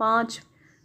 5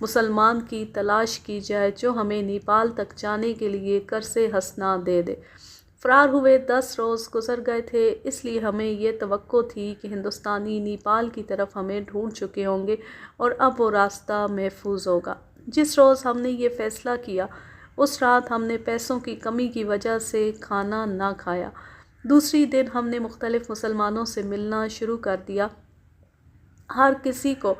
مسلمان کی تلاش کی جائے جو ہمیں نیپال تک جانے کے لیے قرض حسنہ دے دے۔ فرار ہوئے 10 روز گزر گئے تھے، اس لیے ہمیں یہ توقع تھی کہ ہندوستانی نیپال کی طرف ہمیں ڈھونڈ چکے ہوں گے اور اب وہ راستہ محفوظ ہوگا۔ جس روز ہم نے یہ فیصلہ کیا اس رات ہم نے پیسوں کی کمی کی وجہ سے کھانا نہ کھایا۔ دوسری دن ہم نے مختلف مسلمانوں سے ملنا شروع کر دیا۔ ہر کسی کو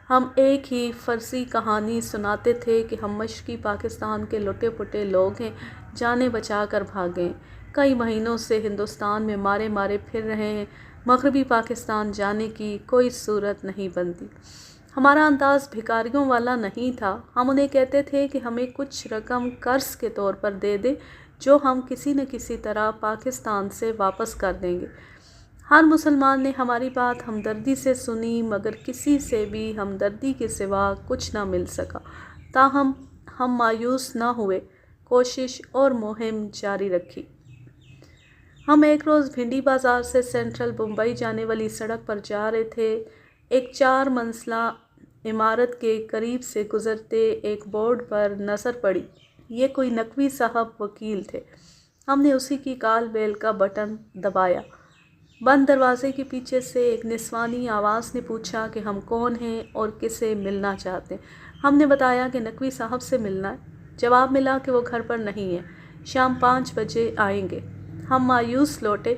ہم ایک ہی فرضی کہانی سناتے تھے کہ ہم مشرقی پاکستان کے لٹے پٹے لوگ ہیں، جانیں بچا کر بھاگے ہیں، کئی مہینوں سے ہندوستان میں مارے مارے پھر رہے ہیں، مغربی پاکستان جانے کی کوئی صورت نہیں بنتی۔ ہمارا انداز بھکاریوں والا نہیں تھا، ہم انہیں کہتے تھے کہ ہمیں کچھ رقم قرض کے طور پر دے دیں جو ہم کسی نہ کسی طرح پاکستان سے واپس کر دیں گے۔ ہر مسلمان نے ہماری بات ہمدردی سے سنی مگر کسی سے بھی ہمدردی کے سوا کچھ نہ مل سکا۔ تاہم ہم مایوس نہ ہوئے، کوشش اور مہم جاری رکھی۔ ہم ایک روز بھنڈی بازار سے سینٹرل بمبئی جانے والی سڑک پر جا رہے تھے، ایک 4 منزلہ عمارت کے قریب سے گزرتے ایک بورڈ پر نظر پڑی، یہ کوئی نقوی صاحب وکیل تھے۔ ہم نے اسی کی کال بیل کا بٹن دبایا۔ بند دروازے کے پیچھے سے ایک نسوانی آواز نے پوچھا کہ ہم کون ہیں اور کسے ملنا چاہتے ہیں۔ ہم نے بتایا کہ نقوی صاحب سے ملنا ہے۔ جواب ملا کہ وہ گھر پر نہیں ہیں، شام 5 بجے آئیں گے۔ ہم مایوس لوٹے۔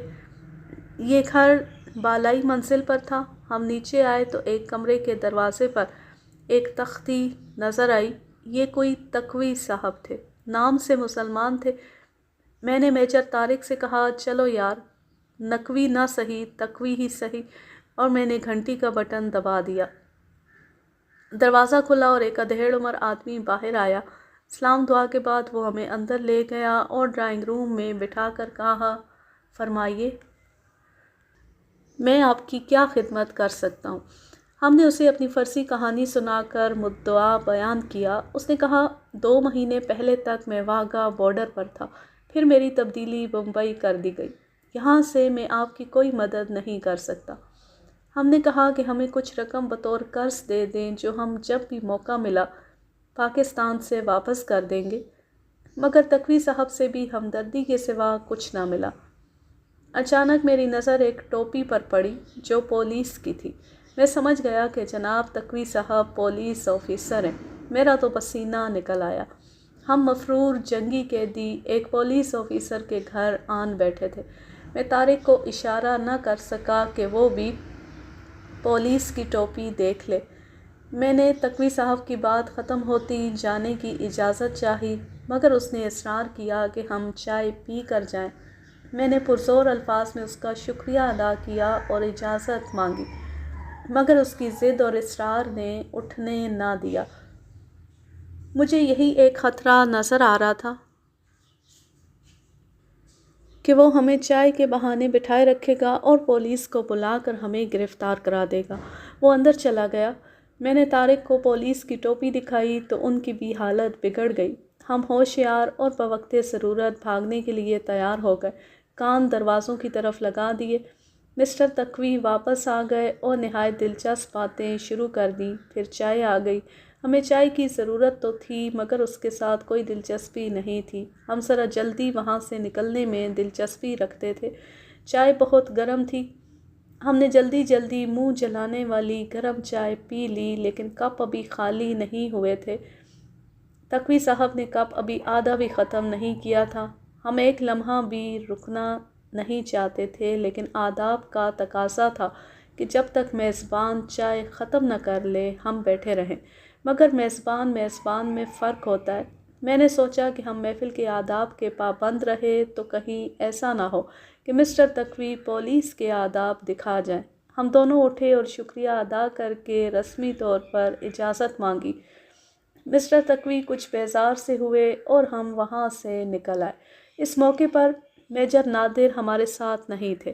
یہ گھر بالائی منزل پر تھا۔ ہم نیچے آئے تو ایک کمرے کے دروازے پر ایک تختی نظر آئی، یہ کوئی تقوی صاحب تھے، نام سے مسلمان تھے۔ میں نے میجر طارق سے کہا چلو یار، نقوی نہ صحیح تقوی ہی صحیح، اور میں نے گھنٹی کا بٹن دبا دیا۔ دروازہ کھلا اور ایک ادھیڑ عمر آدمی باہر آیا۔ سلام دعا کے بعد وہ ہمیں اندر لے گیا اور ڈرائنگ روم میں بٹھا کر کہا فرمائیے، میں آپ کی کیا خدمت کر سکتا ہوں؟ ہم نے اسے اپنی فرضی کہانی سنا کر مدعا بیان کیا۔ اس نے کہا 2 مہینے پہلے تک میں واہگہ بارڈر پر تھا، پھر میری تبدیلی بمبئی کر دی گئی، یہاں سے میں آپ کی کوئی مدد نہیں کر سکتا۔ ہم نے کہا کہ ہمیں کچھ رقم بطور قرض دے دیں جو ہم جب بھی موقع ملا پاکستان سے واپس کر دیں گے، مگر تقوی صاحب سے بھی ہمدردی کے سوا کچھ نہ ملا۔ اچانک میری نظر ایک ٹوپی پر پڑی جو پولیس کی تھی۔ میں سمجھ گیا کہ جناب تقوی صاحب پولیس آفیسر ہیں۔ میرا تو پسینہ نکل آیا۔ ہم مفرور جنگی قیدی ایک پولیس آفیسر کے گھر آن بیٹھے تھے۔ میں طارق کو اشارہ نہ کر سکا کہ وہ بھی پولیس کی ٹوپی دیکھ لے۔ میں نے تقوی صاحب کی بات ختم ہوتی جانے کی اجازت چاہی مگر اس نے اصرار کیا کہ ہم چائے پی کر جائیں۔ میں نے پرزور الفاظ میں اس کا شکریہ ادا کیا اور اجازت مانگی مگر اس کی ضد اور اصرار نے اٹھنے نہ دیا۔ مجھے یہی ایک خطرہ نظر آ رہا تھا کہ وہ ہمیں چائے کے بہانے بٹھائے رکھے گا اور پولیس کو بلا کر ہمیں گرفتار کرا دے گا۔ وہ اندر چلا گیا۔ میں نے طارق کو پولیس کی ٹوپی دکھائی تو ان کی بھی حالت بگڑ گئی۔ ہم ہوشیار اور بوقت ضرورت بھاگنے کے لیے تیار ہو گئے، کان دروازوں کی طرف لگا دیے۔ مسٹر تقوی واپس آ گئے اور نہایت دلچسپ باتیں شروع کر دیں۔ پھر چائے آ گئی۔ ہمیں چائے کی ضرورت تو تھی مگر اس کے ساتھ کوئی دلچسپی نہیں تھی۔ ہم ذرا جلدی وہاں سے نکلنے میں دلچسپی رکھتے تھے۔ چائے بہت گرم تھی۔ ہم نے جلدی جلدی منہ جلانے والی گرم چائے پی لی لیکن کپ ابھی خالی نہیں ہوئے تھے۔ تقوی صاحب نے کپ ابھی آدھا بھی ختم نہیں کیا تھا۔ ہم ایک لمحہ بھی رکنا نہیں چاہتے تھے لیکن آداب کا تقاضا تھا کہ جب تک میزبان چائے ختم نہ کر لے ہم بیٹھے رہیں، مگر میزبان میں فرق ہوتا ہے۔ میں نے سوچا کہ ہم محفل کے آداب کے پابند رہے تو کہیں ایسا نہ ہو کہ مسٹر تقوی پولیس کے آداب دکھا جائیں۔ ہم دونوں اٹھے اور شکریہ ادا کر کے رسمی طور پر اجازت مانگی۔ مسٹر تقوی کچھ بیزار سے ہوئے اور ہم وہاں سے نکل آئے۔ اس موقع پر میجر نادر ہمارے ساتھ نہیں تھے۔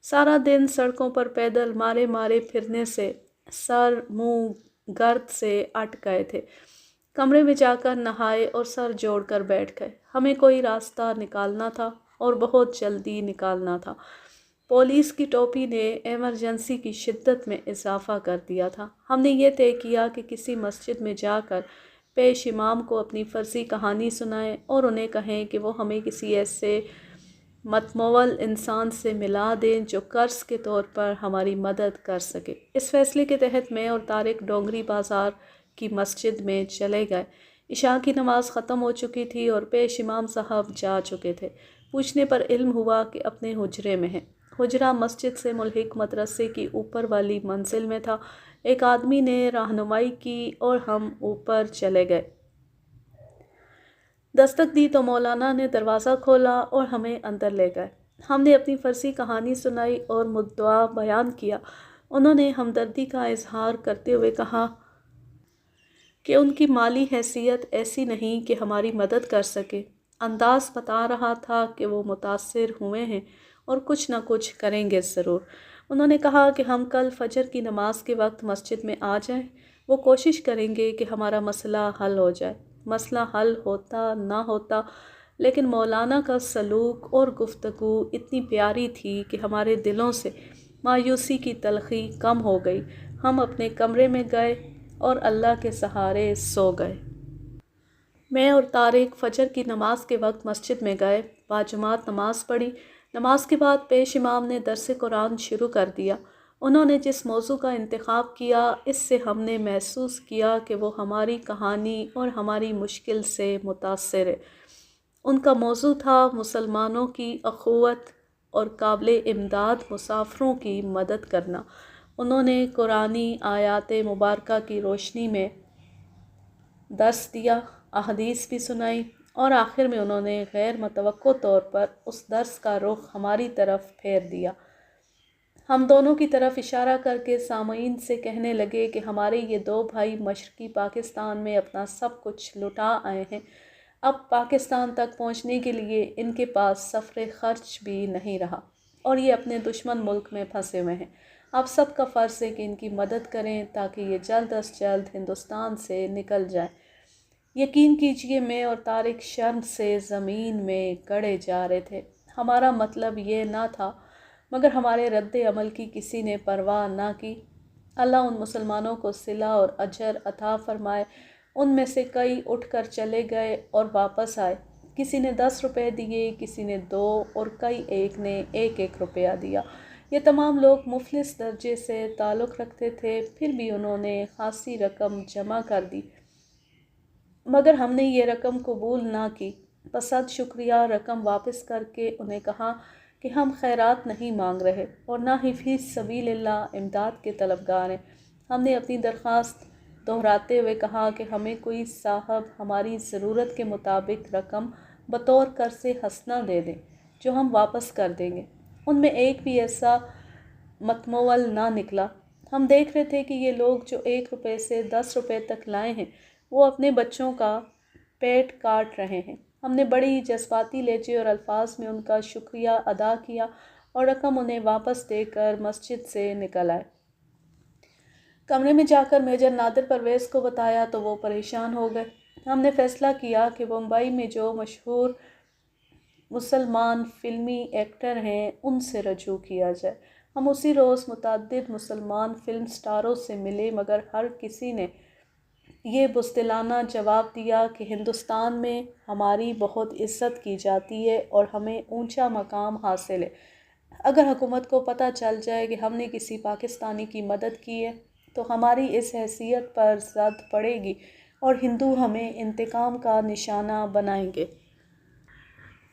سارا دن سڑکوں پر پیدل مارے مارے پھرنے سے سر منہ گرد سے اٹ گئے تھے۔ کمرے میں جا کر نہائے اور سر جوڑ کر بیٹھ گئے۔ ہمیں کوئی راستہ نکالنا تھا اور بہت جلدی نکالنا تھا۔ پولیس کی ٹوپی نے ایمرجنسی کی شدت میں اضافہ کر دیا تھا۔ ہم نے یہ طے کیا کہ کسی مسجد میں جا کر پیش امام کو اپنی فرضی کہانی سنائیں اور انہیں کہیں کہ وہ ہمیں کسی ایسے متمول انسان سے ملا دیں جو قرض کے طور پر ہماری مدد کر سکے۔ اس فیصلے کے تحت میں اور طارق ڈونگری بازار کی مسجد میں چلے گئے۔ عشاء کی نماز ختم ہو چکی تھی اور پیش امام صاحب جا چکے تھے۔ پوچھنے پر علم ہوا کہ اپنے حجرے میں ہیں۔ حجرہ مسجد سے ملحق مدرسے کی اوپر والی منزل میں تھا۔ ایک آدمی نے رہنمائی کی اور ہم اوپر چلے گئے۔ دستک دی تو مولانا نے دروازہ کھولا اور ہمیں اندر لے گئے۔ ہم نے اپنی فرضی کہانی سنائی اور مدعا بیان کیا۔ انہوں نے ہمدردی کا اظہار کرتے ہوئے کہا کہ ان کی مالی حیثیت ایسی نہیں کہ ہماری مدد کر سکے۔ انداز بتا رہا تھا کہ وہ متاثر ہوئے ہیں اور کچھ نہ کچھ کریں گے ضرور۔ انہوں نے کہا کہ ہم کل فجر کی نماز کے وقت مسجد میں آ جائیں۔ وہ کوشش کریں گے کہ ہمارا مسئلہ حل ہو جائے۔ مسئلہ حل ہوتا نہ ہوتا، لیکن مولانا کا سلوک اور گفتگو اتنی پیاری تھی کہ ہمارے دلوں سے مایوسی کی تلخی کم ہو گئی۔ ہم اپنے کمرے میں گئے اور اللہ کے سہارے سو گئے۔ میں اور طارق فجر کی نماز کے وقت مسجد میں گئے، باجماعت نماز پڑھی۔ نماز کے بعد پیش امام نے درس قرآن شروع کر دیا۔ انہوں نے جس موضوع کا انتخاب کیا، اس سے ہم نے محسوس کیا کہ وہ ہماری کہانی اور ہماری مشکل سے متاثر ہے۔ ان کا موضوع تھا مسلمانوں کی اخوت اور قابل امداد مسافروں کی مدد کرنا۔ انہوں نے قرآنی آیات مبارکہ کی روشنی میں درس دیا، احادیث بھی سنائی اور آخر میں انہوں نے غیر متوقع طور پر اس درس کا رخ ہماری طرف پھیر دیا۔ ہم دونوں کی طرف اشارہ کر کے سامعین سے کہنے لگے کہ ہمارے یہ دو بھائی مشرقی پاکستان میں اپنا سب کچھ لٹا آئے ہیں۔ اب پاکستان تک پہنچنے کے لیے ان کے پاس سفر خرچ بھی نہیں رہا اور یہ اپنے دشمن ملک میں پھنسے ہوئے ہیں۔ آپ سب کا فرض ہے کہ ان کی مدد کریں تاکہ یہ جلد از جلد ہندوستان سے نکل جائیں۔ یقین کیجئے میں اور طارق شرم سے زمین میں گڑے جا رہے تھے۔ ہمارا مطلب یہ نہ تھا، مگر ہمارے رد عمل کی کسی نے پرواہ نہ کی۔ اللہ ان مسلمانوں کو صلہ اور اجر عطا فرمائے۔ ان میں سے کئی اٹھ کر چلے گئے اور واپس آئے۔ کسی نے 10 روپے دیے، کسی نے 2 اور کئی ایک نے 1 روپیہ دیا۔ یہ تمام لوگ مفلس درجے سے تعلق رکھتے تھے، پھر بھی انہوں نے خاصی رقم جمع کر دی، مگر ہم نے یہ رقم قبول نہ کی۔ بصد شکریہ رقم واپس کر کے انہیں کہا کہ ہم خیرات نہیں مانگ رہے اور نہ ہی فی سبیل اللہ امداد کے طلبگار ہیں۔ ہم نے اپنی درخواست دہراتے ہوئے کہا کہ ہمیں کوئی صاحب ہماری ضرورت کے مطابق رقم بطور قرض حسنہ دے دیں جو ہم واپس کر دیں گے۔ ان میں ایک بھی ایسا متمول نہ نکلا۔ ہم دیکھ رہے تھے کہ یہ لوگ جو 1 روپے سے 10 روپے تک لائے ہیں، وہ اپنے بچوں کا پیٹ کاٹ رہے ہیں۔ ہم نے بڑی جذباتی لہجے اور الفاظ میں ان کا شکریہ ادا کیا اور رقم انہیں واپس دے کر مسجد سے نکل آئے۔ کمرے میں جا کر میجر نادر پرویز کو بتایا تو وہ پریشان ہو گئے۔ ہم نے فیصلہ کیا کہ بمبئی میں جو مشہور مسلمان فلمی ایکٹر ہیں ان سے رجوع کیا جائے۔ ہم اسی روز متعدد مسلمان فلم سٹاروں سے ملے، مگر ہر کسی نے یہ بزدلانہ جواب دیا کہ ہندوستان میں ہماری بہت عزت کی جاتی ہے اور ہمیں اونچا مقام حاصل ہے۔ اگر حکومت کو پتہ چل جائے کہ ہم نے کسی پاکستانی کی مدد کی ہے تو ہماری اس حیثیت پر زد پڑے گی اور ہندو ہمیں انتقام کا نشانہ بنائیں گے۔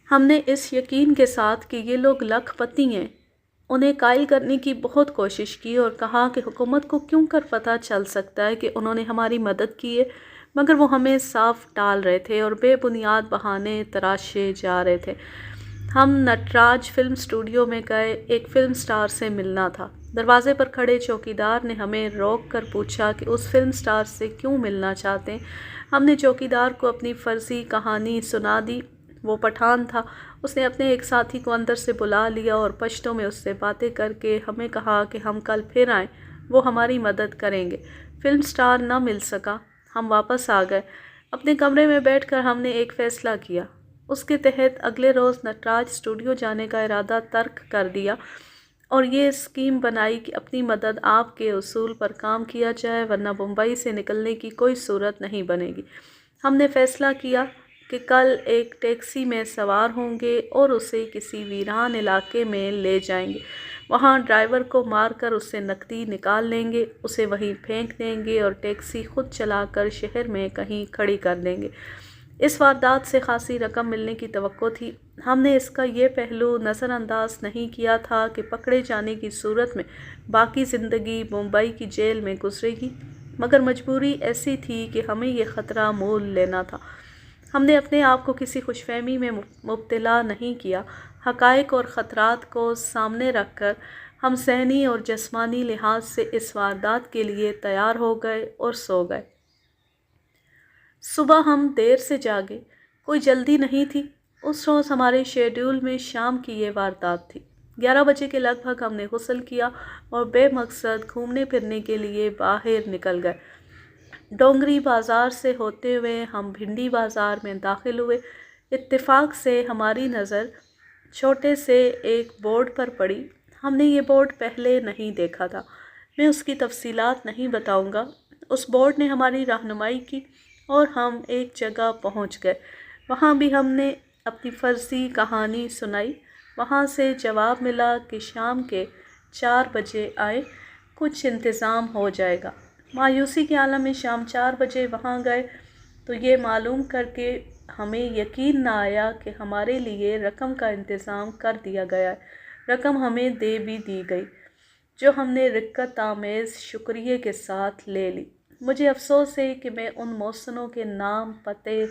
ہم نے اس یقین کے ساتھ کہ یہ لوگ لاکھ پتی ہیں، انہیں قائل کرنے کی بہت کوشش کی اور کہا کہ حکومت کو کیوں کر پتہ چل سکتا ہے کہ انہوں نے ہماری مدد کی ہے، مگر وہ ہمیں صاف ٹال رہے تھے اور بے بنیاد بہانے تراشے جا رہے تھے۔ ہم نٹراج فلم اسٹوڈیو میں گئے، ایک فلم سٹار سے ملنا تھا۔ دروازے پر کھڑے چوکیدار نے ہمیں روک کر پوچھا کہ اس فلم سٹار سے کیوں ملنا چاہتے ہیں۔ ہم نے چوکیدار کو اپنی فرضی کہانی سنا دی۔ وہ پٹھان تھا۔ اس نے اپنے ایک ساتھی کو اندر سے بلا لیا اور پشتو میں اس سے باتیں کر کے ہمیں کہا کہ ہم کل پھر آئیں، وہ ہماری مدد کریں گے۔ فلم سٹار نہ مل سکا۔ ہم واپس آ گئے۔ اپنے کمرے میں بیٹھ کر ہم نے ایک فیصلہ کیا۔ اس کے تحت اگلے روز نٹراج اسٹوڈیو جانے کا ارادہ ترک کر دیا۔ اور یہ اسکیم بنائی کہ اپنی مدد آپ کے اصول پر کام کیا جائے، ورنہ بمبئی سے نکلنے کی کوئی صورت نہیں بنے گی۔ ہم نے فیصلہ کیا کہ کل ایک ٹیکسی میں سوار ہوں گے اور اسے کسی ویران علاقے میں لے جائیں گے۔ وہاں ڈرائیور کو مار کر اس سے نقدی نکال لیں گے، اسے وہیں پھینک دیں گے اور ٹیکسی خود چلا کر شہر میں کہیں کھڑی کر دیں گے۔ اس واردات سے خاصی رقم ملنے کی توقع تھی۔ ہم نے اس کا یہ پہلو نظر انداز نہیں کیا تھا کہ پکڑے جانے کی صورت میں باقی زندگی بمبئی کی جیل میں گزرے گی، مگر مجبوری ایسی تھی کہ ہمیں یہ خطرہ مول لینا تھا۔ ہم نے اپنے آپ کو کسی خوش فہمی میں مبتلا نہیں کیا۔ حقائق اور خطرات کو سامنے رکھ کر ہم ذہنی اور جسمانی لحاظ سے اس واردات کے لیے تیار ہو گئے اور سو گئے۔ صبح ہم دیر سے جاگے، کوئی جلدی نہیں تھی۔ اس روز ہمارے شیڈول میں شام کی یہ واردات تھی۔ 11 بجے کے لگ بھگ ہم نے غسل کیا اور بے مقصد گھومنے پھرنے کے لیے باہر نکل گئے۔ ڈونگری بازار سے ہوتے ہوئے ہم بھنڈی بازار میں داخل ہوئے۔ اتفاق سے ہماری نظر چھوٹے سے ایک بورڈ پر پڑی۔ ہم نے یہ بورڈ پہلے نہیں دیکھا تھا۔ میں اس کی تفصیلات نہیں بتاؤں گا۔ اس بورڈ نے ہماری رہنمائی کی اور ہم ایک جگہ پہنچ گئے۔ وہاں بھی ہم نے اپنی فرضی کہانی سنائی۔ وہاں سے جواب ملا کہ شام کے 4 بجے آئیں، کچھ انتظام ہو جائے گا۔ مایوسی کے عالم میں شام 4 بجے وہاں گئے تو یہ معلوم کر کے ہمیں یقین نہ آیا کہ ہمارے لیے رقم کا انتظام کر دیا گیا ہے۔ رقم ہمیں دے بھی دی گئی، جو ہم نے رقت آمیز شکریہ کے ساتھ لے لی۔ مجھے افسوس ہے کہ میں ان محسنوں کے نام پتے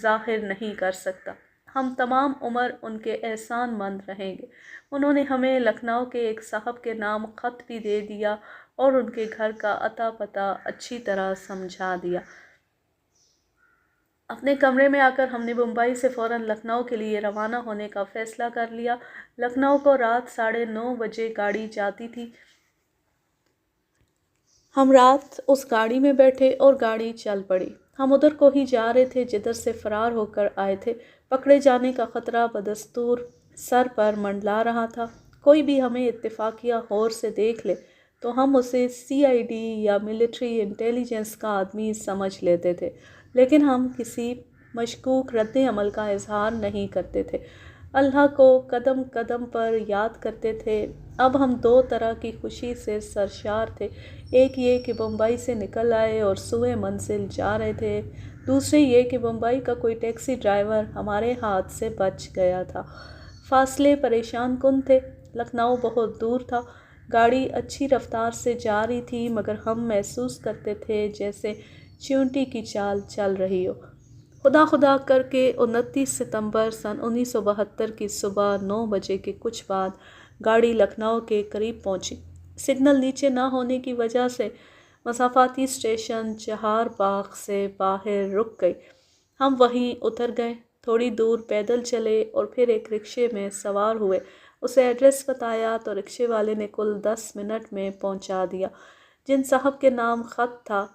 ظاہر نہیں کر سکتا۔ ہم تمام عمر ان کے احسان مند رہیں گے۔ انہوں نے ہمیں لکھنؤ کے ایک صاحب کے نام خط بھی دے دیا اور ان کے گھر کا اتا پتہ اچھی طرح سمجھا دیا۔ اپنے کمرے میں آ کر ہم نے بمبئی سے فوراً لکھنؤ کے لیے روانہ ہونے کا فیصلہ کر لیا۔ لکھنؤ کو رات 9:30 بجے گاڑی جاتی تھی۔ ہم رات اس گاڑی میں بیٹھے اور گاڑی چل پڑی۔ ہم ادھر کو ہی جا رہے تھے جدھر سے فرار ہو کر آئے تھے۔ پکڑے جانے کا خطرہ بدستور سر پر منڈلا رہا تھا۔ کوئی بھی ہمیں اتفاقیہ غور سے دیکھ لے تو ہم اسے CID یا ملٹری انٹیلیجنس کا آدمی سمجھ لیتے تھے، لیکن ہم کسی مشکوک رد عمل کا اظہار نہیں کرتے تھے۔ اللہ کو قدم قدم پر یاد کرتے تھے۔ اب ہم 2 طرح کی خوشی سے سرشار تھے۔ ایک یہ کہ بمبئی سے نکل آئے اور سوئے منزل جا رہے تھے، دوسرے یہ کہ بمبئی کا کوئی ٹیکسی ڈرائیور ہمارے ہاتھ سے بچ گیا تھا۔ فاصلے پریشان کن تھے۔ لکھنؤ بہت دور تھا۔ گاڑی اچھی رفتار سے جا رہی تھی، مگر ہم محسوس کرتے تھے جیسے چیونٹی کی چال چل رہی ہو۔ خدا خدا کر کے 29 ستمبر سن 1972 کی صبح 9 بجے کے کچھ بعد گاڑی لکھنؤ کے قریب پہنچی۔ سگنل نیچے نہ ہونے کی وجہ سے مسافاتی اسٹیشن چہار باغ سے باہر رک گئی۔ ہم وہیں اتر گئے، تھوڑی دور پیدل چلے اور پھر ایک رکشے میں سوار ہوئے۔ اسے ایڈریس بتایا تو رکشے والے نے کل 10 منٹ میں پہنچا دیا۔ جن صاحب کے نام خط تھا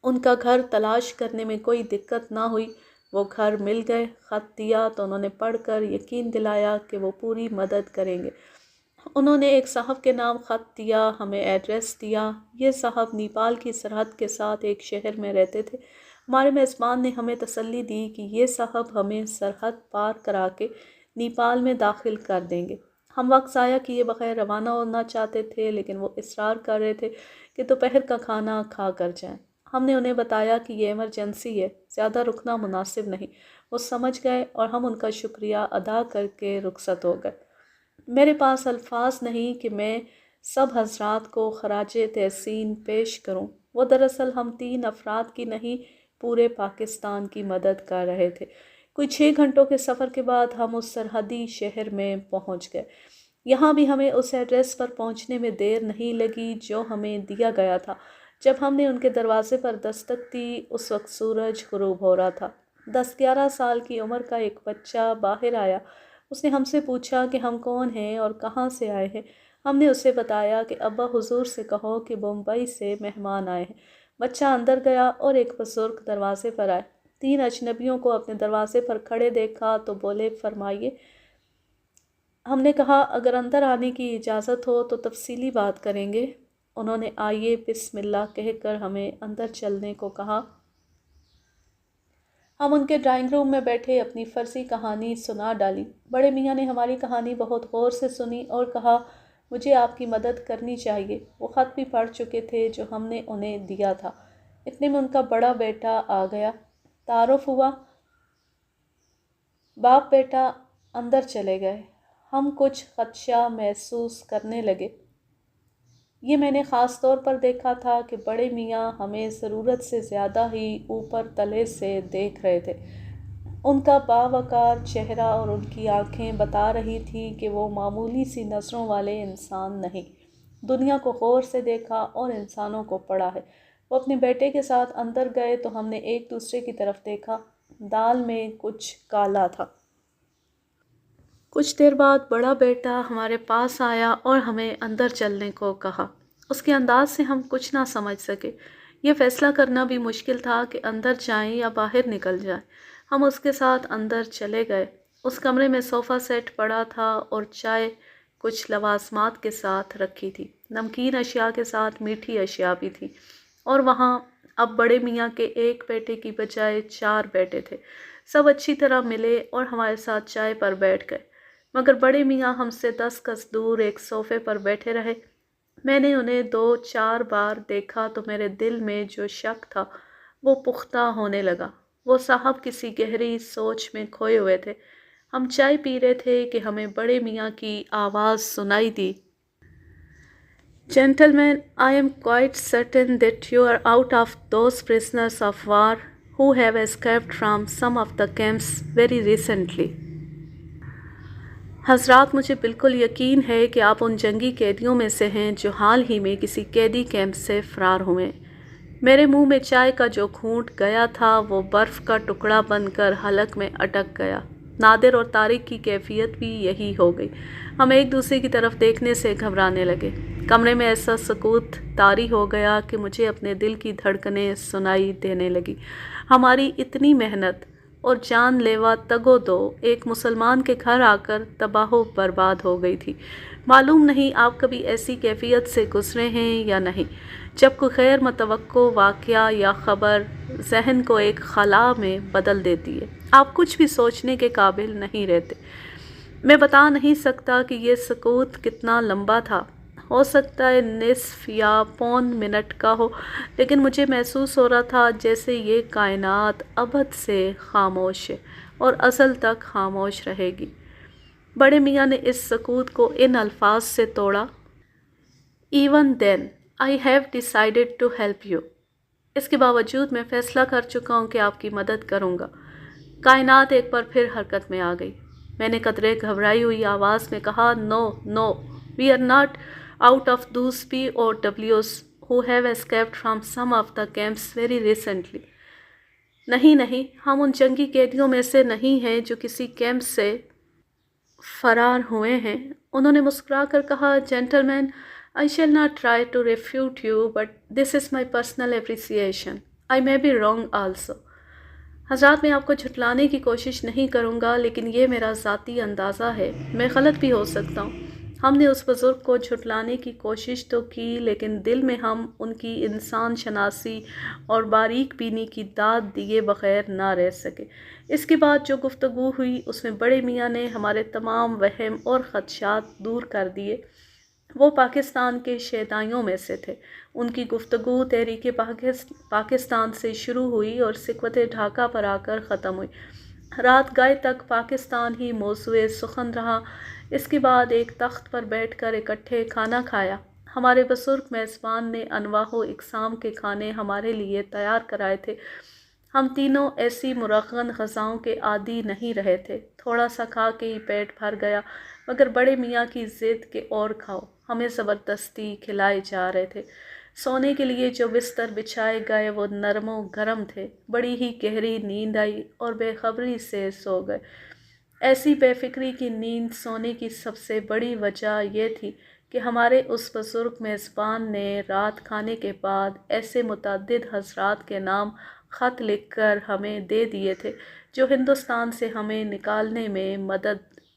ان کا گھر تلاش کرنے میں کوئی دقت نہ ہوئی۔ وہ گھر مل گئے۔ خط دیا تو انہوں نے پڑھ کر یقین دلایا کہ وہ پوری مدد کریں گے۔ انہوں نے ایک صاحب کے نام خط دیا، ہمیں ایڈریس دیا۔ یہ صاحب نیپال کی سرحد کے ساتھ ایک شہر میں رہتے تھے۔ ہمارے میزبان نے ہمیں تسلی دی کہ یہ صاحب ہمیں سرحد پار کرا کے نیپال میں داخل کر دیں گے۔ ہم وقت ضائع کیے بغیر روانہ ہونا چاہتے تھے، لیکن وہ اصرار کر رہے تھے کہ دوپہر کا کھانا کھا کر جائیں۔ ہم نے انہیں بتایا کہ یہ ایمرجنسی ہے، زیادہ رکنا مناسب نہیں۔ وہ سمجھ گئے اور ہم ان کا شکریہ ادا کر کے رخصت ہو گئے۔ میرے پاس الفاظ نہیں کہ میں سب حضرات کو خراج تحسین پیش کروں۔ وہ دراصل ہم 3 افراد کی نہیں، پورے پاکستان کی مدد کر رہے تھے۔ کوئی 6 گھنٹوں کے سفر کے بعد ہم اس سرحدی شہر میں پہنچ گئے۔ یہاں بھی ہمیں اس ایڈریس پر پہنچنے میں دیر نہیں لگی جو ہمیں دیا گیا تھا۔ جب ہم نے ان کے دروازے پر دستک دی، اس وقت سورج غروب ہو رہا تھا۔ 10-11 سال کی عمر کا ایک بچہ باہر آیا۔ اس نے ہم سے پوچھا کہ ہم کون ہیں اور کہاں سے آئے ہیں۔ ہم نے اسے بتایا کہ ابا حضور سے کہو کہ بمبئی سے مہمان آئے ہیں۔ بچہ اندر گیا اور ایک بزرگ دروازے پر آئے۔ 3 اجنبیوں کو اپنے دروازے پر کھڑے دیکھا تو بولے، فرمائیے۔ ہم نے کہا اگر اندر آنے کی اجازت ہو تو تفصیلی بات کریں گے۔ انہوں نے آئیے بسم اللہ کہہ کر ہمیں اندر چلنے کو کہا۔ ہم ان کے ڈرائنگ روم میں بیٹھے اپنی فرضی کہانی سنا ڈالی۔ بڑے میاں نے ہماری کہانی بہت غور سے سنی اور کہا مجھے آپ کی مدد کرنی چاہیے۔ وہ خط بھی پڑھ چکے تھے جو ہم نے انہیں دیا تھا۔ اتنے میں ان کا بڑا بیٹا آ گیا۔ تعارف ہوا۔ باپ بیٹا اندر چلے گئے۔ ہم کچھ خدشہ محسوس کرنے لگے۔ یہ میں نے خاص طور پر دیکھا تھا کہ بڑے میاں ہمیں ضرورت سے زیادہ ہی اوپر تلے سے دیکھ رہے تھے۔ ان کا باوقار چہرہ اور ان کی آنکھیں بتا رہی تھی کہ وہ معمولی سی نظروں والے انسان نہیں۔ دنیا کو غور سے دیکھا اور انسانوں کو پڑھا ہے۔ وہ اپنے بیٹے کے ساتھ اندر گئے تو ہم نے ایک دوسرے کی طرف دیکھا۔ دال میں کچھ کالا تھا۔ کچھ دیر بعد بڑا بیٹا ہمارے پاس آیا اور ہمیں اندر چلنے کو کہا۔ اس کے انداز سے ہم کچھ نہ سمجھ سکے۔ یہ فیصلہ کرنا بھی مشکل تھا کہ اندر جائیں یا باہر نکل جائیں۔ ہم اس کے ساتھ اندر چلے گئے۔ اس کمرے میں صوفہ سیٹ پڑا تھا اور چائے کچھ لوازمات کے ساتھ رکھی تھی۔ نمکین اشیاء کے ساتھ میٹھی اشیاء بھی تھی۔ اور وہاں اب بڑے میاں کے ایک بیٹے کی بجائے 4 بیٹے تھے۔ سب اچھی طرح ملے اور ہمارے ساتھ چائے پر بیٹھ گئے، مگر بڑے میاں ہم سے 10 گز دور ایک صوفے پر بیٹھے رہے۔ میں نے انہیں 2-4 بار دیکھا تو میرے دل میں جو شک تھا وہ پختہ ہونے لگا۔ وہ صاحب کسی گہری سوچ میں کھوئے ہوئے تھے۔ ہم چائے پی رہے تھے کہ ہمیں بڑے میاں کی آواز سنائی دی۔ Gentlemen, I am quite certain that you are out of those prisoners of war who have escaped from some of the camps very recently. حضرات مجھے بالکل یقین ہے کہ آپ ان جنگی قیدیوں میں سے ہیں جو حال ہی میں کسی قیدی کیمپ سے فرار ہوئے۔ میرے منہ میں چائے کا جو گھونٹ گیا تھا وہ برف کا ٹکڑا بن کر حلق میں اٹک گیا۔ نادر اور طارق کی کیفیت بھی یہی ہو گئی۔ ہم ایک دوسرے کی طرف دیکھنے سے گھبرانے لگے۔ کمرے میں ایسا سکوت طاری ہو گیا کہ مجھے اپنے دل کی دھڑکنیں سنائی دینے لگی۔ ہماری اتنی محنت اور جان لیوا تگ و دو ایک مسلمان کے گھر آ کر تباہ و برباد ہو گئی تھی۔ معلوم نہیں آپ کبھی ایسی کیفیت سے گزرے ہیں یا نہیں، جب کوئی غیر متوقع واقعہ یا خبر ذہن کو ایک خلا میں بدل دیتی ہے۔ آپ کچھ بھی سوچنے کے قابل نہیں رہتے۔ میں بتا نہیں سکتا کہ یہ سکوت کتنا لمبا تھا۔ ہو سکتا ہے نصف یا پون منٹ کا ہو، لیکن مجھے محسوس ہو رہا تھا جیسے یہ کائنات ابد سے خاموش ہے اور ازل تک خاموش رہے گی۔ بڑے میاں نے اس سکوت کو ان الفاظ سے توڑا: Even then, I have decided to help you. اس کے باوجود میں فیصلہ کر چکا ہوں کہ آپ کی مدد کروں گا۔ کائنات ایک بار پھر حرکت میں آ گئی۔ میں نے قدرے گھبرائی ہوئی آواز میں کہا: No, no, we are not out of those POWs who have escaped from some of the camps very recently. نہیں نہیں، ہم ان جنگی قیدیوں میں سے نہیں ہیں جو کسی کیمپ سے فرار ہوئے ہیں۔ انہوں نے مسکرا کر کہا: Gentlemen, I shall not try to refute you, but this is my personal appreciation. I may be wrong also. حضرات میں آپ کو جھٹلانے کی کوشش نہیں کروں گا، لیکن یہ میرا ذاتی اندازہ ہے۔ میں غلط بھی ہو سکتا ہوں۔ ہم نے اس بزرگ کو جھٹلانے کی کوشش تو کی، لیکن دل میں ہم ان کی انسان شناسی اور باریک بینی کی داد دیے بغیر نہ رہ سکے۔ اس کے بعد جو گفتگو ہوئی اس میں بڑے میاں نے ہمارے تمام وہم اور خدشات دور کر دیے۔ وہ پاکستان کے شیدائیوں میں سے تھے۔ ان کی گفتگو تحریک پاکستان سے شروع ہوئی اور سکوت ڈھاکہ پر آ کر ختم ہوئی۔ رات گئے تک پاکستان ہی موضوع سخن رہا۔ اس کے بعد ایک تخت پر بیٹھ کر اکٹھے کھانا کھایا۔ ہمارے بزرگ میزبان نے انواع و اقسام کے کھانے ہمارے لیے تیار کرائے تھے۔ ہم تینوں ایسی مرغن غذاؤں کے عادی نہیں رہے تھے۔ تھوڑا سا کھا کے ہی پیٹ بھر گیا، مگر بڑے میاں کی ضد کہ اور کھاؤ، ہمیں زبردستی کھلائے جا رہے تھے۔ سونے کے لیے جو بستر بچھائے گئے وہ نرم و گرم تھے۔ بڑی ہی گہری نیند آئی اور بے خبری سے سو گئے۔ ایسی بے فکری کی نیند سونے کی سب سے بڑی وجہ یہ تھی کہ ہمارے اس بزرگ میزبان نے رات کھانے کے بعد ایسے متعدد حضرات کے نام خط لکھ کر ہمیں دے دیے تھے جو ہندوستان سے ہمیں نکالنے میں مدد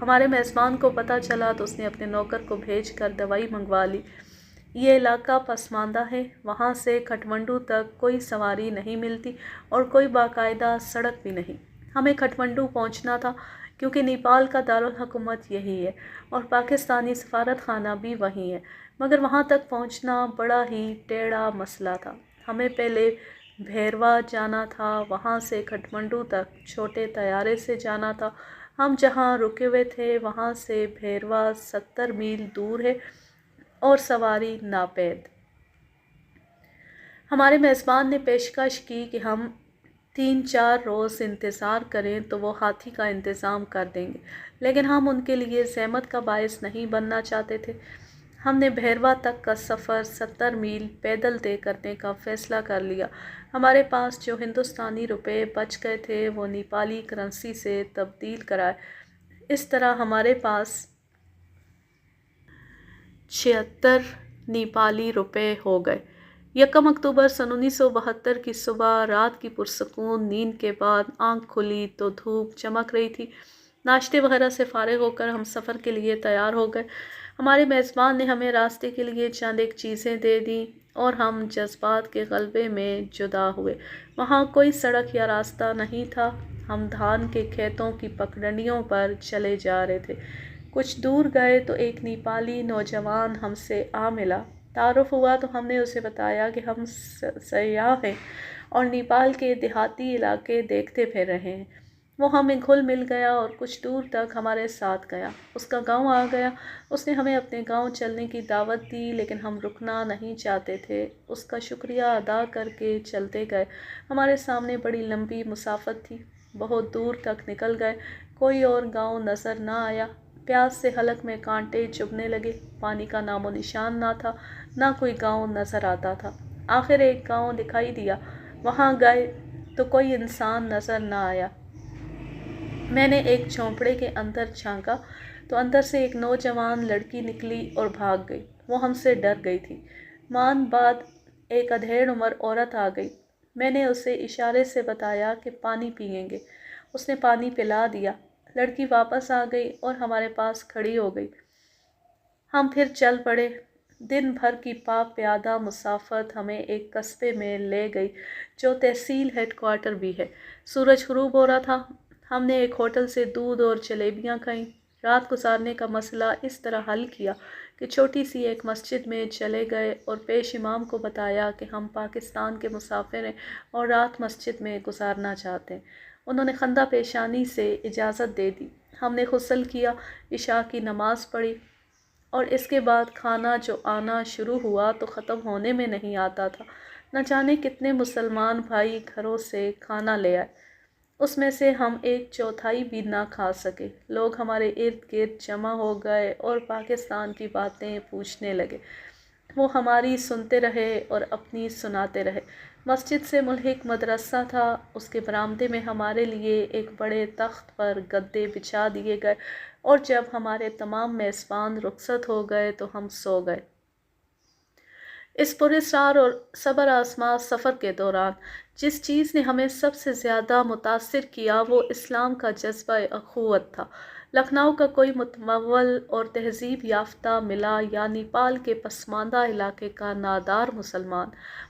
ہمارے میزبان کو پتہ چلا تو اس نے اپنے نوکر کو بھیج کر دوائی منگوا لی۔ یہ علاقہ پسماندہ ہے، وہاں سے کھٹمنڈو تک کوئی سواری نہیں ملتی اور کوئی باقاعدہ سڑک بھی نہیں۔ ہمیں کھٹمنڈو پہنچنا تھا کیونکہ نیپال کا دارالحکومت یہی ہے اور پاکستانی سفارت خانہ بھی وہیں ہے، مگر وہاں تک پہنچنا بڑا ہی ٹیڑھا مسئلہ تھا۔ ہمیں پہلے بھیروا جانا تھا، وہاں سے کھٹمنڈو تک چھوٹے طیارے سے جانا تھا۔ ہم جہاں رکے ہوئے تھے وہاں سے بھیروا 70 میل دور ہے اور سواری ناپید۔ ہمارے میزبان نے پیشکش کی کہ ہم 3-4 روز انتظار کریں تو وہ ہاتھی کا انتظام کر دیں گے، لیکن ہم ان کے لیے زحمت کا باعث نہیں بننا چاہتے تھے۔ ہم نے بھیروا تک کا سفر 70 میل پیدل طے کرنے کا فیصلہ کر لیا۔ ہمارے پاس جو ہندوستانی روپے بچ گئے تھے وہ نیپالی کرنسی سے تبدیل کرائے۔ اس طرح ہمارے پاس 76 نیپالی روپے ہو گئے۔ 1 اکتوبر سن 1972 کی صبح، رات کی پرسکون نیند کے بعد آنکھ کھلی تو دھوپ چمک رہی تھی۔ ناشتے وغیرہ سے فارغ ہو کر ہم سفر کے لیے تیار ہو گئے۔ ہمارے میزبان نے ہمیں راستے کے لیے چند ایک چیزیں دے دیں اور ہم جذبات کے غلبے میں جدا ہوئے۔ وہاں کوئی سڑک یا راستہ نہیں تھا، ہم دھان کے کھیتوں کی پگڈنڈیوں پر چلے جا رہے تھے۔ کچھ دور گئے تو ایک نیپالی نوجوان ہم سے آ ملا۔ تعارف ہوا تو ہم نے اسے بتایا کہ ہم سیاح ہیں اور نیپال کے دیہاتی علاقے دیکھتے پھر رہے ہیں۔ وہ ہمیں گھل مل گیا اور کچھ دور تک ہمارے ساتھ گیا۔ اس کا گاؤں آ گیا۔ اس نے ہمیں اپنے گاؤں چلنے کی دعوت دی، لیکن ہم رکنا نہیں چاہتے تھے۔ اس کا شکریہ ادا کر کے چلتے گئے۔ ہمارے سامنے بڑی لمبی مسافت تھی، بہت دور تک نکل گئے، کوئی اور گاؤں نظر نہ آیا۔ پیاس سے حلق میں کانٹے چبھنے لگے، پانی کا نام و نشان نہ تھا، نہ کوئی گاؤں نظر آتا تھا۔ آخر ایک گاؤں دکھائی دیا، وہاں گئے تو کوئی انسان نظر نہ آیا۔ میں نے ایک جھونپڑے کے اندر جھانکا تو اندر سے ایک نوجوان لڑکی نکلی اور بھاگ گئی۔ وہ ہم سے ڈر گئی تھی۔ مان بعد ایک ادھیڑ عمر عورت آ گئی۔ میں نے اسے اشارے سے بتایا کہ پانی پئیں گے۔ اس نے پانی پلا دیا۔ لڑکی واپس آ گئی اور ہمارے پاس کھڑی ہو گئی۔ ہم پھر چل پڑے۔ دن بھر کی پا پیادہ مسافت ہمیں ایک قصبے میں لے گئی جو تحصیل ہیڈ کوارٹر بھی ہے۔ سورج غروب ہو رہا تھا۔ ہم نے ایک ہوٹل سے دودھ اور جلیبیاں کھائیں۔ رات گزارنے کا مسئلہ اس طرح حل کیا کہ چھوٹی سی ایک مسجد میں چلے گئے اور پیش امام کو بتایا کہ ہم پاکستان کے مسافر ہیں اور رات مسجد میں گزارنا چاہتے ہیں۔ انہوں نے خندہ پیشانی سے اجازت دے دی۔ ہم نے غسل کیا، عشاء کی نماز پڑھی اور اس کے بعد کھانا جو آنا شروع ہوا تو ختم ہونے میں نہیں آتا تھا۔ نہ جانے کتنے مسلمان بھائی گھروں سے کھانا لے آئے، اس میں سے ہم 1/4 بھی نہ کھا سکے۔ لوگ ہمارے ارد گرد جمع ہو گئے اور پاکستان کی باتیں پوچھنے لگے۔ وہ ہماری سنتے رہے اور اپنی سناتے رہے۔ مسجد سے ملحق مدرسہ تھا، اس کے برآمدے میں ہمارے لیے ایک بڑے تخت پر گدے بچھا دیے گئے اور جب ہمارے تمام میزبان رخصت ہو گئے تو ہم سو گئے۔ اس پراسرار اور صبر آزما سفر کے دوران جس چیز نے ہمیں سب سے زیادہ متاثر کیا وہ اسلام کا جذبہ اخوت تھا۔ لکھنؤ کا کوئی متمول اور تہذیب یافتہ ملا یا نیپال کے پسماندہ علاقے کا نادار مسلمان،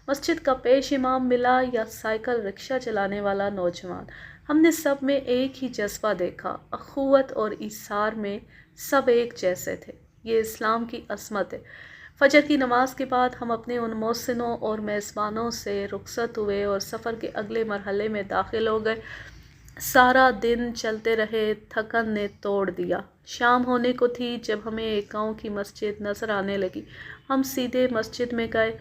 مسجد کا پیش امام ملا یا سائیکل رکشہ چلانے والا نوجوان، ہم نے سب میں ایک ہی جذبہ دیکھا، اخوت اور ایثار میں سب ایک جیسے تھے۔ یہ اسلام کی عظمت ہے۔ فجر کی نماز کے بعد ہم اپنے ان محسنوں اور میزبانوں سے رخصت ہوئے اور سفر کے اگلے مرحلے میں داخل ہو گئے۔ سارا دن چلتے رہے، تھکن نے توڑ دیا۔ شام ہونے کو تھی جب ہمیں ایک گاؤں کی مسجد نظر آنے لگی۔ ہم سیدھے مسجد میں گئے۔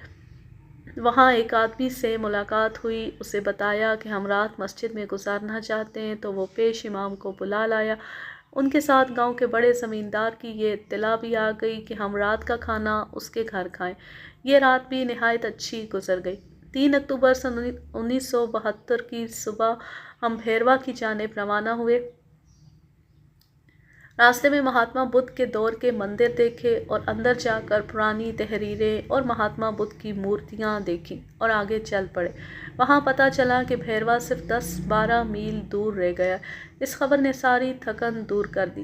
وہاں ایک آدمی سے ملاقات ہوئی، اسے بتایا کہ ہم رات مسجد میں گزارنا چاہتے ہیں تو وہ پیش امام کو بلا لایا۔ ان کے ساتھ گاؤں کے بڑے زمیندار کی یہ اطلاع بھی آ گئی کہ ہم رات کا کھانا اس کے گھر کھائیں۔ یہ رات بھی نہایت اچھی گزر گئی۔ 3 اکتوبر سن 1972 کی صبح ہم بھیروا کی جانب روانہ ہوئے۔ راستے میں مہاتما بدھ کے دور کے مندر دیکھے اور اندر جا کر پرانی تحریریں اور مہاتما بدھ کی مورتیاں دیکھیں اور آگے چل پڑے۔ وہاں پتہ چلا کہ بھیروا صرف 10-12 میل دور رہ گیا۔ اس خبر نے ساری تھکن دور کر دی۔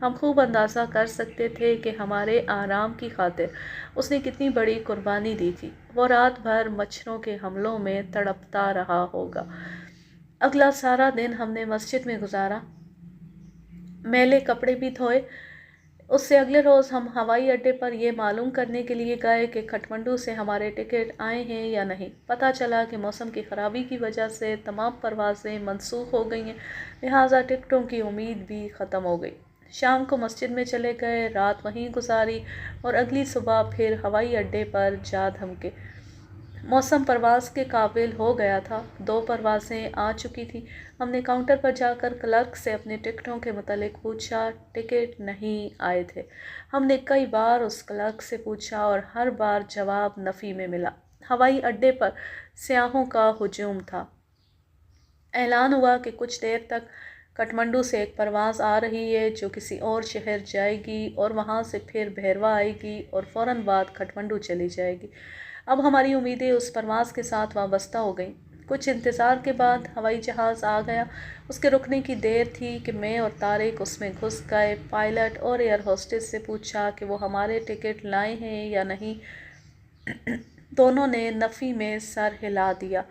ہم خوب اندازہ کر سکتے تھے کہ ہمارے آرام کی خاطر اس نے کتنی بڑی قربانی دی تھی۔ وہ رات بھر مچھروں کے حملوں میں تڑپتا رہا ہوگا۔ اگلا سارا دن ہم نے مسجد میں گزارا، میلے کپڑے بھی دھوئے۔ اس سے اگلے روز ہم ہوائی اڈے پر یہ معلوم کرنے کے لیے گئے کہ کھٹمنڈو سے ہمارے ٹکٹ آئے ہیں یا نہیں۔ پتہ چلا کہ موسم کی خرابی کی وجہ سے تمام پروازیں منسوخ ہو گئی ہیں، لہٰذا ٹکٹوں کی امید بھی ختم ہو گئی۔ شام کو مسجد میں چلے گئے، رات وہیں گزاری اور اگلی صبح پھر ہوائی اڈے پر جا دھمکے۔ موسم پرواز کے قابل ہو گیا تھا، 2 پروازیں آ چکی تھیں۔ ہم نے کاؤنٹر پر جا کر کلرک سے اپنے ٹکٹوں کے متعلق پوچھا، ٹکٹ نہیں آئے تھے۔ ہم نے کئی بار اس کلرک سے پوچھا اور ہر بار جواب نفی میں ملا۔ ہوائی اڈے پر سیاحوں کا ہجوم تھا۔ اعلان ہوا کہ کچھ دیر تک کھٹمنڈو سے ایک پرواز آ رہی ہے جو کسی اور شہر جائے گی اور وہاں سے پھر بھیروا آئے گی اور فوراً بعد کھٹمنڈو چلی جائے گی۔ اب ہماری امیدیں اس پرواز کے ساتھ وابستہ ہو گئیں۔ کچھ انتظار کے بعد ہوائی جہاز آ گیا۔ اس کے رکنے کی دیر تھی کہ میں اور طارق اس میں گھس گئے۔ پائلٹ اور ایئر ہوسٹس سے پوچھا کہ وہ ہمارے ٹکٹ لائے ہیں یا نہیں۔ دونوں نے نفی میں سر ہلا دیا۔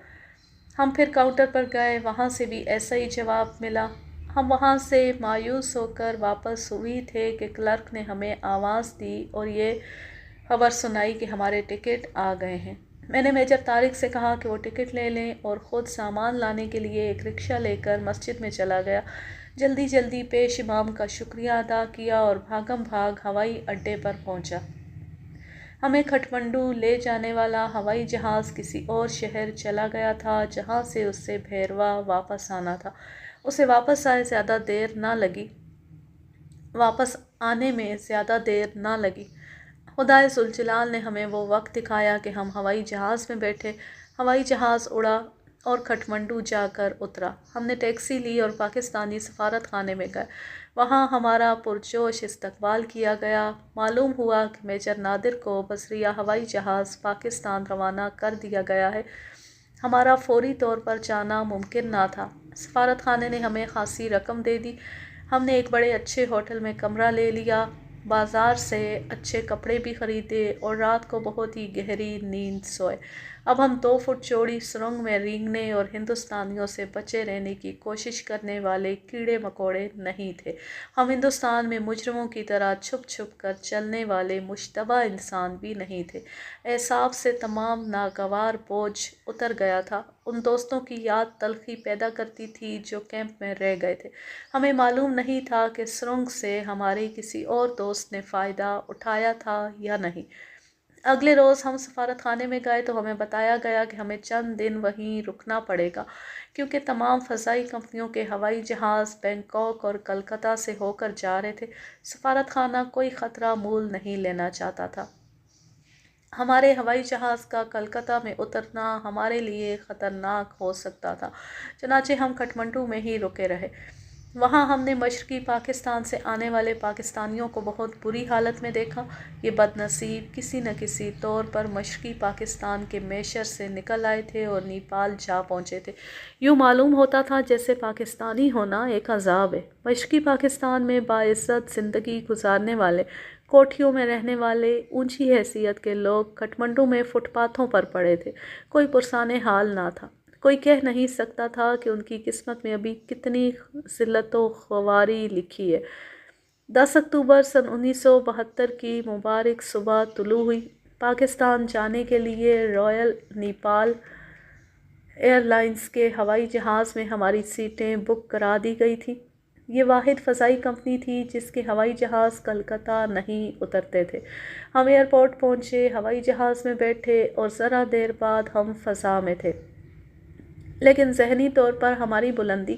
ہم پھر کاؤنٹر پر گئے، وہاں سے بھی ایسا ہی جواب ملا۔ ہم وہاں سے مایوس ہو کر واپس ہوئی تھے کہ کلرک نے ہمیں آواز دی اور یہ خبر سنائی کہ ہمارے ٹکٹ آ گئے ہیں۔ میں نے میجر طارق سے کہا کہ وہ ٹکٹ لے لیں اور خود سامان لانے کے لیے ایک رکشہ لے کر مسجد میں چلا گیا۔ جلدی جلدی پیش امام کا شکریہ ادا کیا اور بھاگم بھاگ ہوائی اڈے پر پہنچا۔ ہمیں کھٹمنڈو لے جانے والا ہوائی جہاز کسی اور شہر چلا گیا تھا جہاں سے اسے بھیروا واپس آنا تھا۔ اسے واپس آنے میں زیادہ دیر نہ لگی۔ خدائے ذوالجلال نے ہمیں وہ وقت دکھایا کہ ہم ہوائی جہاز میں بیٹھے، ہوائی جہاز اڑا اور کھٹمنڈو جا کر اترا۔ ہم نے ٹیکسی لی اور پاکستانی سفارت خانے میں گئے۔ وہاں ہمارا پرجوش استقبال کیا گیا۔ معلوم ہوا کہ میجر نادر کو بذریعہ ہوائی جہاز پاکستان روانہ کر دیا گیا ہے۔ ہمارا فوری طور پر جانا ممکن نہ تھا۔ سفارت خانے نے ہمیں خاصی رقم دے دی۔ ہم نے ایک بڑے اچھے ہوٹل میں کمرہ لے لیا، بازار سے اچھے کپڑے بھی خریدے اور رات کو بہت ہی گہری نیند سوئے۔ اب ہم 2 فٹ چوڑی سرنگ میں رینگنے اور ہندوستانیوں سے بچے رہنے کی کوشش کرنے والے کیڑے مکوڑے نہیں تھے۔ ہم ہندوستان میں مجرموں کی طرح چھپ چھپ کر چلنے والے مشتبہ انسان بھی نہیں تھے۔ اعصاب سے تمام ناگوار بوجھ اتر گیا تھا۔ ان دوستوں کی یاد تلخی پیدا کرتی تھی جو کیمپ میں رہ گئے تھے۔ ہمیں معلوم نہیں تھا کہ سرنگ سے ہمارے کسی اور دوست نے فائدہ اٹھایا تھا یا نہیں۔ اگلے روز ہم سفارت خانے میں گئے تو ہمیں بتایا گیا کہ ہمیں چند دن وہیں رکنا پڑے گا کیونکہ تمام فضائی کمپنیوں کے ہوائی جہاز بینکاک اور کلکتہ سے ہو کر جا رہے تھے۔ سفارت خانہ کوئی خطرہ مول نہیں لینا چاہتا تھا۔ ہمارے ہوائی جہاز کا کلکتہ میں اترنا ہمارے لیے خطرناک ہو سکتا تھا، چنانچہ ہم کھٹمنڈو میں ہی رکے رہے۔ وہاں ہم نے مشرقی پاکستان سے آنے والے پاکستانیوں کو بہت بری حالت میں دیکھا۔ یہ بد نصیب کسی نہ کسی طور پر مشرقی پاکستان کے میشر سے نکل آئے تھے اور نیپال جا پہنچے تھے۔ یوں معلوم ہوتا تھا جیسے پاکستانی ہونا ایک عذاب ہے۔ مشرقی پاکستان میں باعزت زندگی گزارنے والے، کوٹھیوں میں رہنے والے، اونچی حیثیت کے لوگ کھٹمنڈو میں فٹ پاتھوں پر پڑے تھے۔ کوئی پرسان حال نہ تھا۔ کوئی کہہ نہیں سکتا تھا کہ ان کی قسمت میں ابھی کتنی ذلت و خواری لکھی ہے۔ 10 اکتوبر سن 1972 کی مبارک صبح طلوع ہوئی۔ پاکستان جانے کے لیے رائل نیپال ایئر لائنز کے ہوائی جہاز میں ہماری سیٹیں بک کرا دی گئی تھیں۔ یہ واحد فضائی کمپنی تھی جس کے ہوائی جہاز کلکتہ نہیں اترتے تھے۔ ہم ایئرپورٹ پہنچے، ہوائی جہاز میں بیٹھے اور ذرا دیر بعد ہم فضا میں تھے، لیکن ذہنی طور پر ہماری بلندی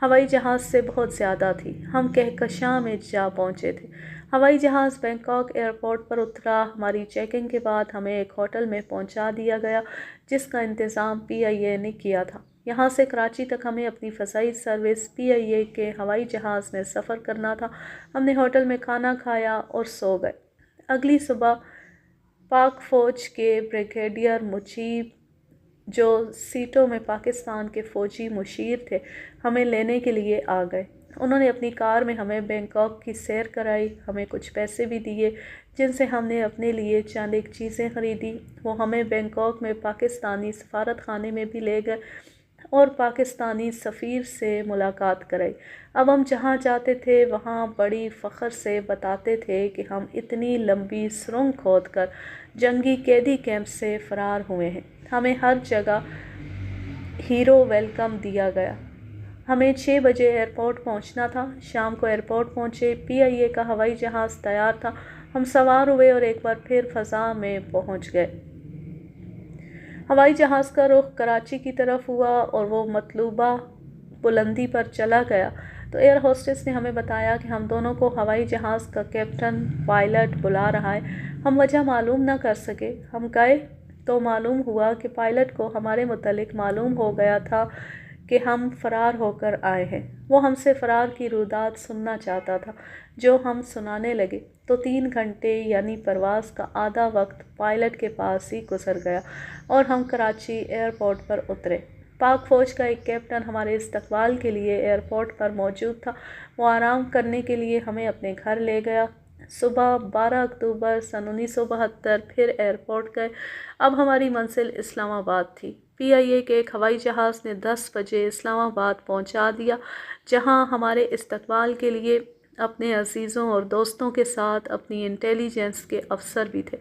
ہوائی جہاز سے بہت زیادہ تھی۔ ہم کہکشاں میں جا پہنچے تھے۔ ہوائی جہاز بینکاک ایئرپورٹ پر اترا۔ ہماری چیکنگ کے بعد ہمیں ایک ہوٹل میں پہنچا دیا گیا جس کا انتظام PIA نے کیا تھا۔ یہاں سے کراچی تک ہمیں اپنی فضائی سروس PIA کے ہوائی جہاز میں سفر کرنا تھا۔ ہم نے ہوٹل میں کھانا کھایا اور سو گئے۔ اگلی صبح پاک فوج کے بریگیڈیئر مجیب، جو سیٹوں میں پاکستان کے فوجی مشیر تھے، ہمیں لینے کے لیے آ گئے۔ انہوں نے اپنی کار میں ہمیں بینکاک کی سیر کرائی، ہمیں کچھ پیسے بھی دیے جن سے ہم نے اپنے لیے چند ایک چیزیں خریدی۔ وہ ہمیں بینکاک میں پاکستانی سفارت خانے میں بھی لے گئے اور پاکستانی سفیر سے ملاقات کرائی۔ اب ہم جہاں جاتے تھے وہاں بڑی فخر سے بتاتے تھے کہ ہم اتنی لمبی سرنگ کھود کر جنگی قیدی کیمپ سے فرار ہوئے ہیں۔ ہمیں ہر جگہ ہیرو ویلکم دیا گیا۔ ہمیں 6 بجے ایئرپورٹ پہنچنا تھا۔ شام کو ایئرپورٹ پہنچے، PIA کا ہوائی جہاز تیار تھا، ہم سوار ہوئے اور ایک بار پھر فضا میں پہنچ گئے۔ ہوائی جہاز کا رخ کراچی کی طرف ہوا اور وہ مطلوبہ بلندی پر چلا گیا تو ایئر ہوسٹس نے ہمیں بتایا کہ ہم دونوں کو ہوائی جہاز کا کیپٹن پائلٹ بلا رہا ہے۔ ہم وجہ معلوم نہ کر سکے۔ ہم گئے تو معلوم ہوا کہ پائلٹ کو ہمارے متعلق معلوم ہو گیا تھا کہ ہم فرار ہو کر آئے ہیں۔ وہ ہم سے فرار کی رودات سننا چاہتا تھا جو ہم سنانے لگے تو 3 گھنٹے یعنی پرواز کا آدھا وقت پائلٹ کے پاس ہی گزر گیا اور ہم کراچی ایئرپورٹ پر اترے۔ پاک فوج کا ایک کیپٹن ہمارے استقبال کے لیے ایئرپورٹ پر موجود تھا۔ وہ آرام کرنے کے لیے ہمیں اپنے گھر لے گیا۔ صبح 12 اکتوبر سن 1972 پھر ایئرپورٹ گئے۔ اب ہماری منزل اسلام آباد تھی۔ PIA کے ایک ہوائی جہاز نے 10 بجے اسلام آباد پہنچا دیا جہاں ہمارے استقبال کے لیے اپنے عزیزوں اور دوستوں کے ساتھ اپنی انٹیلیجنس کے افسر بھی تھے۔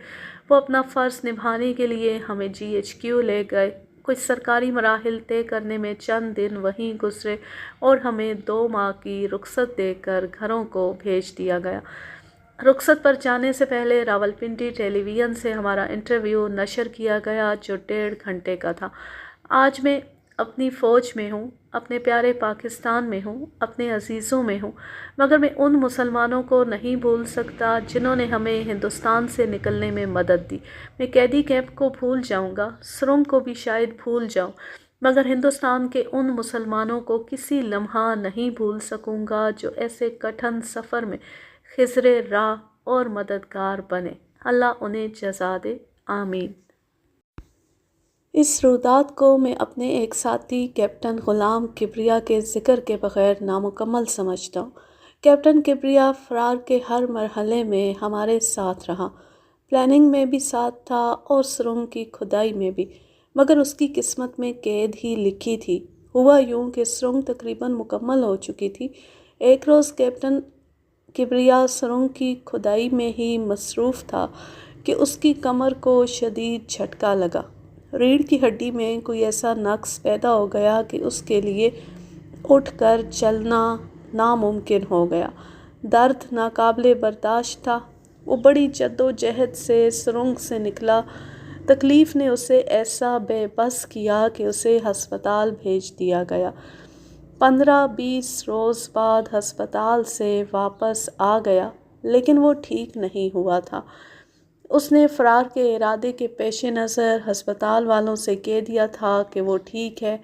وہ اپنا فرض نبھانے کے لیے ہمیں GHQ لے گئے۔ کچھ سرکاری مراحل طے کرنے میں چند دن وہیں گزرے اور ہمیں 2 ماہ کی رخصت دے کر گھروں کو بھیج دیا گیا۔ رخصت پر جانے سے پہلے راولپنڈی ٹیلی ویژن سے ہمارا انٹرویو نشر کیا گیا جو 1.5 گھنٹے کا تھا۔ آج میں اپنی فوج میں ہوں، اپنے پیارے پاکستان میں ہوں، اپنے عزیزوں میں ہوں، مگر میں ان مسلمانوں کو نہیں بھول سکتا جنہوں نے ہمیں ہندوستان سے نکلنے میں مدد دی۔ میں قیدی کیمپ کو بھول جاؤں گا، سرنگ کو بھی شاید بھول جاؤں، مگر ہندوستان کے ان مسلمانوں کو کسی لمحہ نہیں بھول سکوں گا جو ایسے کٹھن سفر میں خضر راہ اور مددگار بنے۔ اللہ انہیں جزا دے، آمین۔ اس رودات کو میں اپنے ایک ساتھی کیپٹن غلام کبریہ کے ذکر کے بغیر نامکمل سمجھتا ہوں۔ کیپٹن کبریہ فرار کے ہر مرحلے میں ہمارے ساتھ رہا، پلاننگ میں بھی ساتھ تھا اور سرنگ کی کھدائی میں بھی، مگر اس کی قسمت میں قید ہی لکھی تھی۔ ہوا یوں کہ سرنگ تقریباً مکمل ہو چکی تھی۔ ایک روز کیپٹن کبریہ سرنگ کی کھدائی میں ہی مصروف تھا کہ اس کی کمر کو شدید جھٹکا لگا۔ ریڑھ کی ہڈی میں کوئی ایسا نقص پیدا ہو گیا کہ اس کے لیے اٹھ کر چلنا ناممکن ہو گیا۔ درد ناقابل برداشت تھا۔ وہ بڑی جدوجہد سے سرنگ سے نکلا۔ تکلیف نے اسے ایسا بے بس کیا کہ اسے ہسپتال بھیج دیا گیا۔ 15-20 روز بعد ہسپتال سے واپس آ گیا لیکن وہ ٹھیک نہیں ہوا تھا۔ اس نے فرار کے ارادے کے پیش نظر ہسپتال والوں سے کہہ دیا تھا کہ وہ ٹھیک ہے۔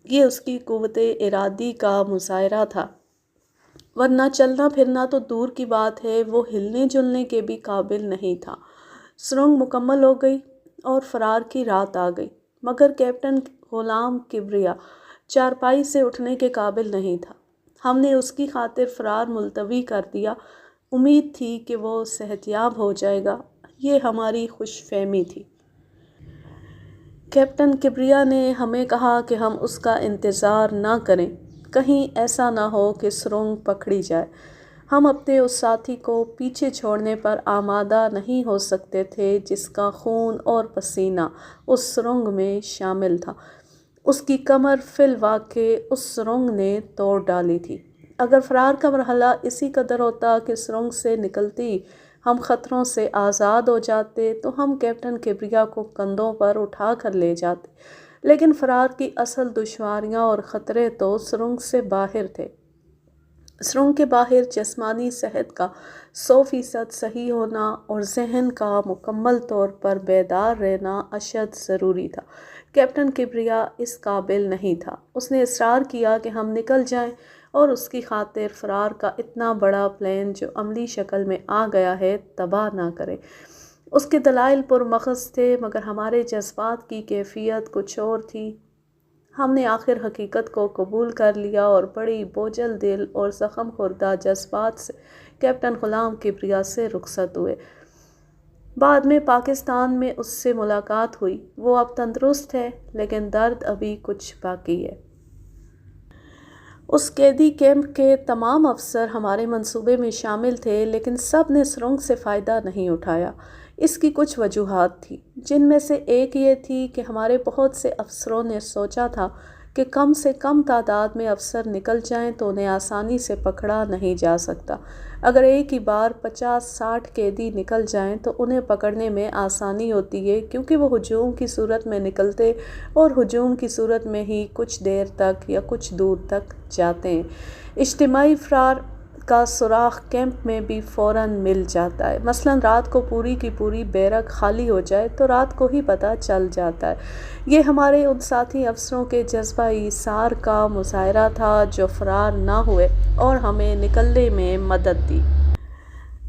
یہ اس کی قوت ارادی کا مظاہرہ تھا، ورنہ چلنا پھرنا تو دور کی بات ہے، وہ ہلنے جلنے کے بھی قابل نہیں تھا۔ سرنگ مکمل ہو گئی اور فرار کی رات آ گئی، مگر کیپٹن غلام کبریہ چارپائی سے اٹھنے کے قابل نہیں تھا۔ ہم نے اس کی خاطر فرار ملتوی کر دیا۔ امید تھی کہ وہ صحتیاب ہو جائے گا، یہ ہماری خوش فہمی تھی۔ کیپٹن کبریہ نے ہمیں کہا کہ ہم اس کا انتظار نہ کریں، کہیں ایسا نہ ہو کہ سرنگ پکڑی جائے۔ ہم اپنے اس ساتھی کو پیچھے چھوڑنے پر آمادہ نہیں ہو سکتے تھے جس کا خون اور پسینہ اس سرنگ میں شامل تھا۔ اس کی کمر فی الواقع اس سرنگ نے توڑ ڈالی تھی۔ اگر فرار کا مرحلہ اسی قدر ہوتا کہ سرنگ سے نکلتی ہم خطروں سے آزاد ہو جاتے تو ہم کیپٹن کبریہ کو کندھوں پر اٹھا کر لے جاتے، لیکن فرار کی اصل دشواریاں اور خطرے تو سرنگ سے باہر تھے۔ سرنگ کے باہر جسمانی صحت کا 100% صحیح ہونا اور ذہن کا مکمل طور پر بیدار رہنا اشد ضروری تھا۔ کیپٹن کبریہ اس قابل نہیں تھا۔ اس نے اصرار کیا کہ ہم نکل جائیں اور اس کی خاطر فرار کا اتنا بڑا پلان جو عملی شکل میں آ گیا ہے تباہ نہ کرے۔ اس کے دلائل پرمغز تھے مگر ہمارے جذبات کی کیفیت کچھ اور تھی۔ ہم نے آخر حقیقت کو قبول کر لیا اور بڑی بوجھل دل اور زخم خوردہ جذبات سے کیپٹن غلام کبریہ سے رخصت ہوئے۔ بعد میں پاکستان میں اس سے ملاقات ہوئی۔ وہ اب تندرست ہے، لیکن درد ابھی کچھ باقی ہے۔ اس قیدی کیمپ کے تمام افسر ہمارے منصوبے میں شامل تھے، لیکن سب نے سرنگ سے فائدہ نہیں اٹھایا۔ اس کی کچھ وجوہات تھیں، جن میں سے ایک یہ تھی کہ ہمارے بہت سے افسروں نے سوچا تھا کہ کم سے کم تعداد میں افسر نکل جائیں تو انہیں آسانی سے پکڑا نہیں جا سکتا۔ اگر ایک ہی بار 50-60 قیدی نکل جائیں تو انہیں پکڑنے میں آسانی ہوتی ہے، کیونکہ وہ ہجوم کی صورت میں نکلتے اور ہجوم کی صورت میں ہی کچھ دیر تک یا کچھ دور تک جاتے ہیں۔ اجتماعی فرار کا سراغ کیمپ میں بھی فوراً مل جاتا ہے۔ مثلاً رات کو پوری کی پوری بیرک خالی ہو جائے تو رات کو ہی پتہ چل جاتا ہے۔ یہ ہمارے ان ساتھی افسروں کے جذبہ ایثار کا مظاہرہ تھا جو فرار نہ ہوئے اور ہمیں نکلنے میں مدد دی۔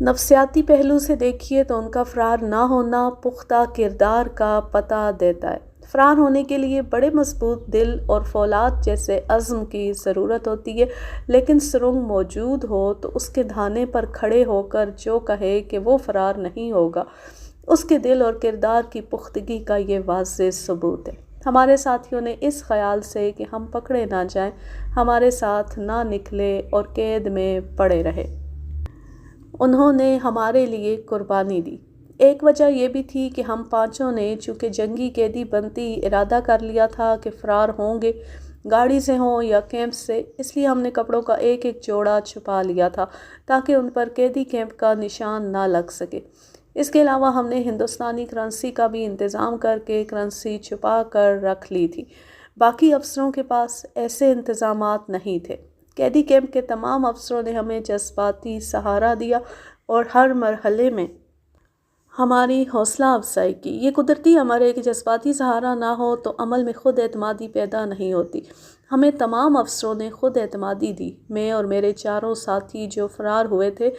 نفسیاتی پہلو سے دیکھیے تو ان کا فرار نہ ہونا پختہ کردار کا پتہ دیتا ہے۔ فرار ہونے کے لیے بڑے مضبوط دل اور فولاد جیسے عزم کی ضرورت ہوتی ہے، لیکن سرنگ موجود ہو تو اس کے دھانے پر کھڑے ہو کر جو کہے کہ وہ فرار نہیں ہوگا، اس کے دل اور کردار کی پختگی کا یہ واضح ثبوت ہے۔ ہمارے ساتھیوں نے اس خیال سے کہ ہم پکڑے نہ جائیں، ہمارے ساتھ نہ نکلے اور قید میں پڑے رہے۔ انہوں نے ہمارے لیے قربانی دی۔ ایک وجہ یہ بھی تھی کہ ہم پانچوں نے چونکہ جنگی قیدی بنتی ارادہ کر لیا تھا کہ فرار ہوں گے، گاڑی سے ہوں یا کیمپ سے، اس لیے ہم نے کپڑوں کا ایک ایک جوڑا چھپا لیا تھا تاکہ ان پر قیدی کیمپ کا نشان نہ لگ سکے۔ اس کے علاوہ ہم نے ہندوستانی کرنسی کا بھی انتظام کر کے کرنسی چھپا کر رکھ لی تھی۔ باقی افسروں کے پاس ایسے انتظامات نہیں تھے۔ قیدی کیمپ کے تمام افسروں نے ہمیں جذباتی سہارا دیا اور ہر مرحلے میں ہماری حوصلہ افزائی کی۔ یہ قدرتی امر ہے کہ جذباتی سہارا نہ ہو تو عمل میں خود اعتمادی پیدا نہیں ہوتی۔ ہمیں تمام افسروں نے خود اعتمادی دی۔ میں اور میرے چاروں ساتھی جو فرار ہوئے تھے،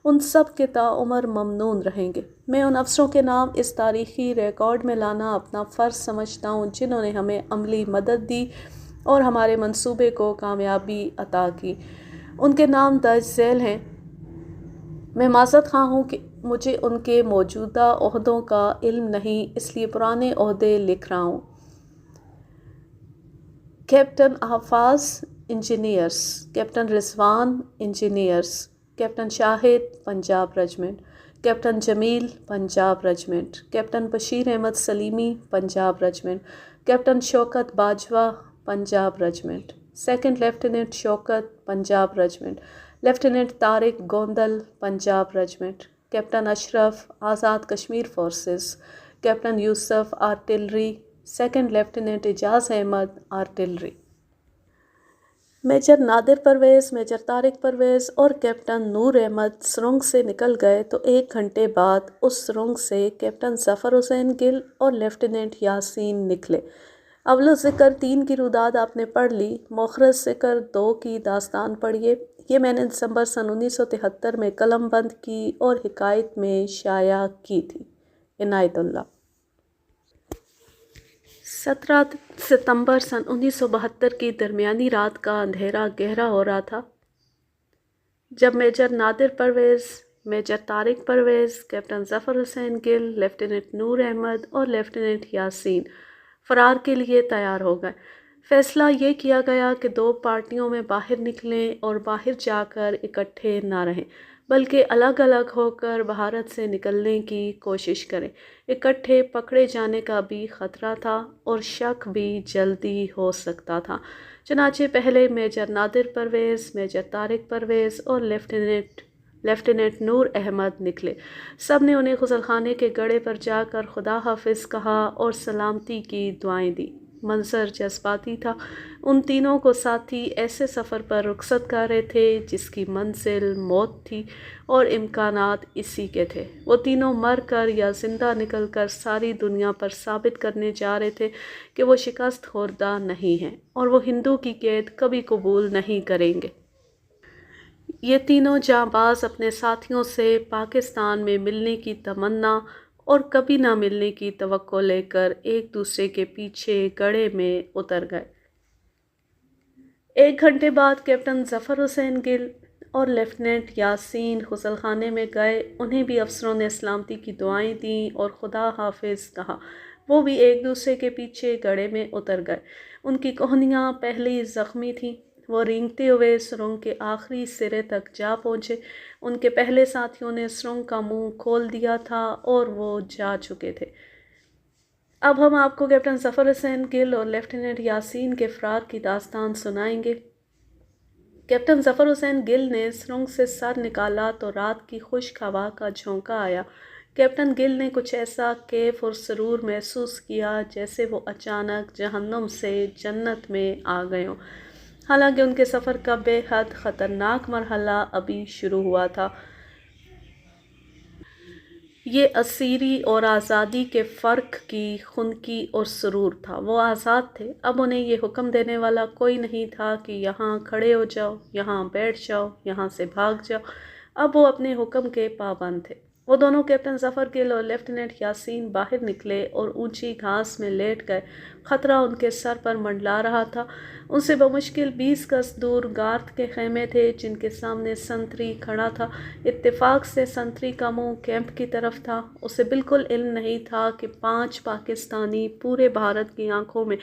ان سب کے تاعمر ممنون رہیں گے۔ میں ان افسروں کے نام اس تاریخی ریکارڈ میں لانا اپنا فرض سمجھتا ہوں جنہوں نے ہمیں عملی مدد دی اور ہمارے منصوبے کو کامیابی عطا کی۔ ان کے نام درج ذیل ہیں۔ میں معذرت خواہ ہوں کہ مجھے ان کے موجودہ عہدوں کا علم نہیں، اس لیے پرانے عہدے لکھ رہا ہوں۔ Captain Hafaz engineers, captain Rizwan engineers, captain Shahid Punjab regiment, captain Jamil Punjab regiment, captain Bashir Ahmed Salimi Punjab regiment, captain Shaukat Bajwa Punjab regiment, second lieutenant Shaukat Punjab regiment, lieutenant Tariq Gondal Punjab regiment, captain Ashraf Azad Kashmir forces, captain Yusuf artillery, second lieutenant Ejaz Ahmed artillery. Major Nadir Pervez, major Tariq Pervez اور کیپٹن نور احمد سرنگ سے نکل گئے تو 1 گھنٹے بعد اس سرنگ سے کیپٹن ظفر حسین گل اور لیفٹیننٹ یاسین نکلے۔ اول ذکر 3 کی روداد آپ نے پڑھ لی، مؤخر ذکر 2 کی داستان پڑھیے۔ یہ میں نے دسمبر سن 1973 میں قلم بند کی اور حکایت میں شائع کی تھی۔ عنایت اللہ۔ 17 ستمبر سن 1972 کی درمیانی رات کا اندھیرا گہرا ہو رہا تھا جب major Nadir Pervez, major Tariq Pervez, captain ظفر حسین گل، لیفٹیننٹ نور احمد اور لیفٹیننٹ یاسین فرار کے لیے تیار ہو گئے۔ فیصلہ یہ کیا گیا کہ 2 پارٹیوں میں باہر نکلیں اور باہر جا کر اکٹھے نہ رہیں، بلکہ الگ الگ ہو کر بھارت سے نکلنے کی کوشش کریں۔ اکٹھے پکڑے جانے کا بھی خطرہ تھا اور شک بھی جلدی ہو سکتا تھا، چنانچہ پہلے میجر نادر پرویز، میجر طارق پرویز اور لیفٹیننٹ نور احمد نکلے۔ سب نے انہیں غسل خانے کے گڑھے پر جا کر خدا حافظ کہا اور سلامتی کی دعائیں دی۔ منظر جذباتی تھا۔ ان تینوں کو ساتھی ایسے سفر پر رخصت کر رہے تھے جس کی منزل موت تھی اور امکانات اسی کے تھے۔ وہ تینوں مر کر یا زندہ نکل کر ساری دنیا پر ثابت کرنے جا رہے تھے کہ وہ شکست خوردہ نہیں ہیں اور وہ ہندو کی قید کبھی قبول نہیں کریں گے۔ یہ تینوں جاں باز اپنے ساتھیوں سے پاکستان میں ملنے کی تمنا اور کبھی نہ ملنے کی توقع لے کر ایک دوسرے کے پیچھے گڑھے میں اتر گئے۔ ایک گھنٹے بعد کیپٹن ظفر حسین گل اور لیفٹیننٹ یاسین غسل خانے میں گئے۔ انہیں بھی افسروں نے سلامتی کی دعائیں دیں اور خدا حافظ کہا۔ وہ بھی ایک دوسرے کے پیچھے گڑھے میں اتر گئے۔ ان کی کوہنیاں پہلے ہی زخمی تھیں۔ وہ رینگتے ہوئے سرنگ کے آخری سرے تک جا پہنچے۔ ان کے پہلے ساتھیوں نے سرنگ کا منہ کھول دیا تھا اور وہ جا چکے تھے۔ اب ہم آپ کو کیپٹن ظفر حسین گل اور لیفٹیننٹ یاسین کے فرار کی داستان سنائیں گے۔ کیپٹن ظفر حسین گل نے سرنگ سے سر نکالا تو رات کی خشک ہوا کا جھونکا آیا۔ کیپٹن گل نے کچھ ایسا کیف اور سرور محسوس کیا جیسے وہ اچانک جہنم سے جنت میں آ گئے ہوں۔ حالانکہ ان کے سفر کا بے حد خطرناک مرحلہ ابھی شروع ہوا تھا۔ یہ اسیری اور آزادی کے فرق کی خنکی اور سرور تھا۔ وہ آزاد تھے۔ اب انہیں یہ حکم دینے والا کوئی نہیں تھا کہ یہاں کھڑے ہو جاؤ، یہاں بیٹھ جاؤ، یہاں سے بھاگ جاؤ۔ اب وہ اپنے حکم کے پابند تھے۔ وہ دونوں کیپٹن ظفر گل اور لیفٹیننٹ یاسین باہر نکلے اور اونچی گھاس میں لیٹ گئے۔ خطرہ ان کے سر پر منڈلا رہا تھا۔ ان سے بمشکل 20 گز دور گارد کے خیمے تھے جن کے سامنے سنتری کھڑا تھا۔ اتفاق سے سنتری کا منہ کیمپ کی طرف تھا۔ اسے بالکل علم نہیں تھا کہ 5 پاکستانی پورے بھارت کی آنکھوں میں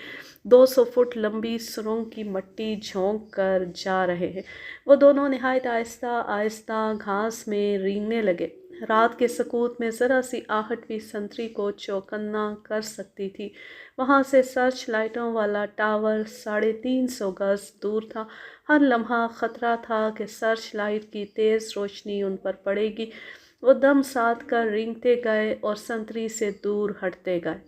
200 فٹ لمبی سرنگ کی مٹی جھونک کر جا رہے ہیں۔ وہ دونوں نہایت آہستہ آہستہ گھاس میں رینگنے لگے۔ رات کے سکوت میں ذرا سی آہٹ بھی سنتری کو چوکنا کر سکتی تھی۔ وہاں سے سرچ لائٹوں والا ٹاور 350 گز دور تھا۔ ہر لمحہ خطرہ تھا کہ سرچ لائٹ کی تیز روشنی ان پر پڑے گی۔ وہ دم ساتھ کر رینگتے گئے اور سنتری سے دور ہٹتے گئے۔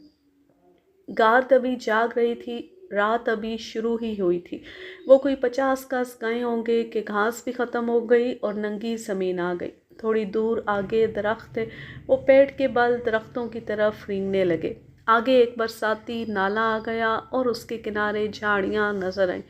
گارد ابھی جاگ رہی تھی۔ رات ابھی شروع ہی ہوئی تھی۔ وہ کوئی 50 گز گئے ہوں گے کہ گھاس بھی ختم ہو گئی اور ننگی زمین آ گئی۔ تھوڑی دور آگے درخت تھے۔ وہ پیٹ کے بل درختوں کی طرف رینگنے لگے۔ آگے ایک برساتی نالا آ گیا اور اس کے کنارے جھاڑیاں نظر آئیں۔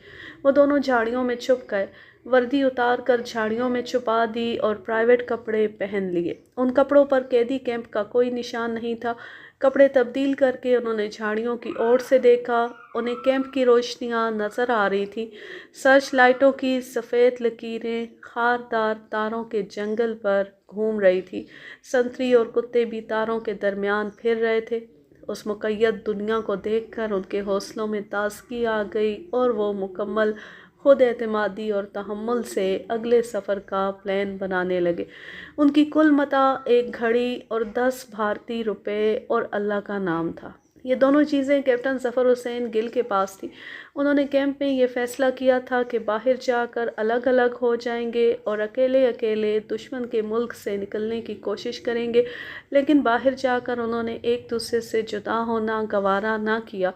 وہ دونوں جھاڑیوں میں چھپ گئے۔ وردی اتار کر جھاڑیوں میں چھپا دی اور پرائیویٹ کپڑے پہن لیے۔ ان کپڑوں پر قیدی کیمپ کا کوئی نشان نہیں تھا۔ کپڑے تبدیل کر کے انہوں نے جھاڑیوں کی اوٹ سے دیکھا۔ انہیں کیمپ کی روشنیاں نظر آ رہی تھیں۔ سرچ لائٹوں کی سفید لکیریں خاردار تاروں کے جنگل پر گھوم رہی تھی۔ سنتری اور کتے بھی تاروں کے درمیان پھر رہے تھے۔ اس مقید دنیا کو دیکھ کر ان کے حوصلوں میں تازگی آ گئی اور وہ مکمل خود اعتمادی اور تحمل سے اگلے سفر کا پلان بنانے لگے۔ ان کی کل متاع 1 گھڑی اور 10 بھارتی روپے اور اللہ کا نام تھا۔ یہ دونوں چیزیں کیپٹن ظفر حسین گل کے پاس تھیں۔ انہوں نے کیمپ میں یہ فیصلہ کیا تھا کہ باہر جا کر الگ الگ ہو جائیں گے اور اکیلے اکیلے دشمن کے ملک سے نکلنے کی کوشش کریں گے، لیکن باہر جا کر انہوں نے ایک دوسرے سے جدا ہونا گوارا نہ کیا۔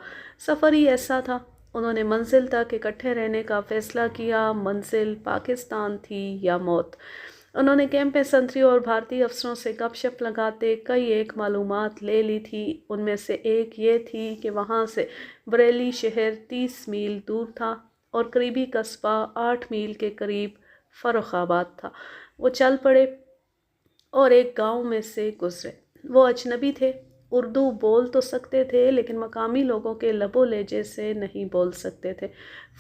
سفر ہی ایسا تھا۔ انہوں نے منزل تک اکٹھے رہنے کا فیصلہ کیا۔ منزل پاکستان تھی یا موت۔ انہوں نے کیمپ میں سنتری اور بھارتی افسروں سے گپ شپ لگاتے کئی ایک معلومات لے لی تھی۔ ان میں سے ایک یہ تھی کہ وہاں سے بریلی شہر 30 میل دور تھا اور قریبی قصبہ 8 میل کے قریب فرخ آباد تھا۔ وہ چل پڑے اور ایک گاؤں میں سے گزرے۔ وہ اجنبی تھے۔ اردو بول تو سکتے تھے لیکن مقامی لوگوں کے لب و لہجے سے نہیں بول سکتے تھے۔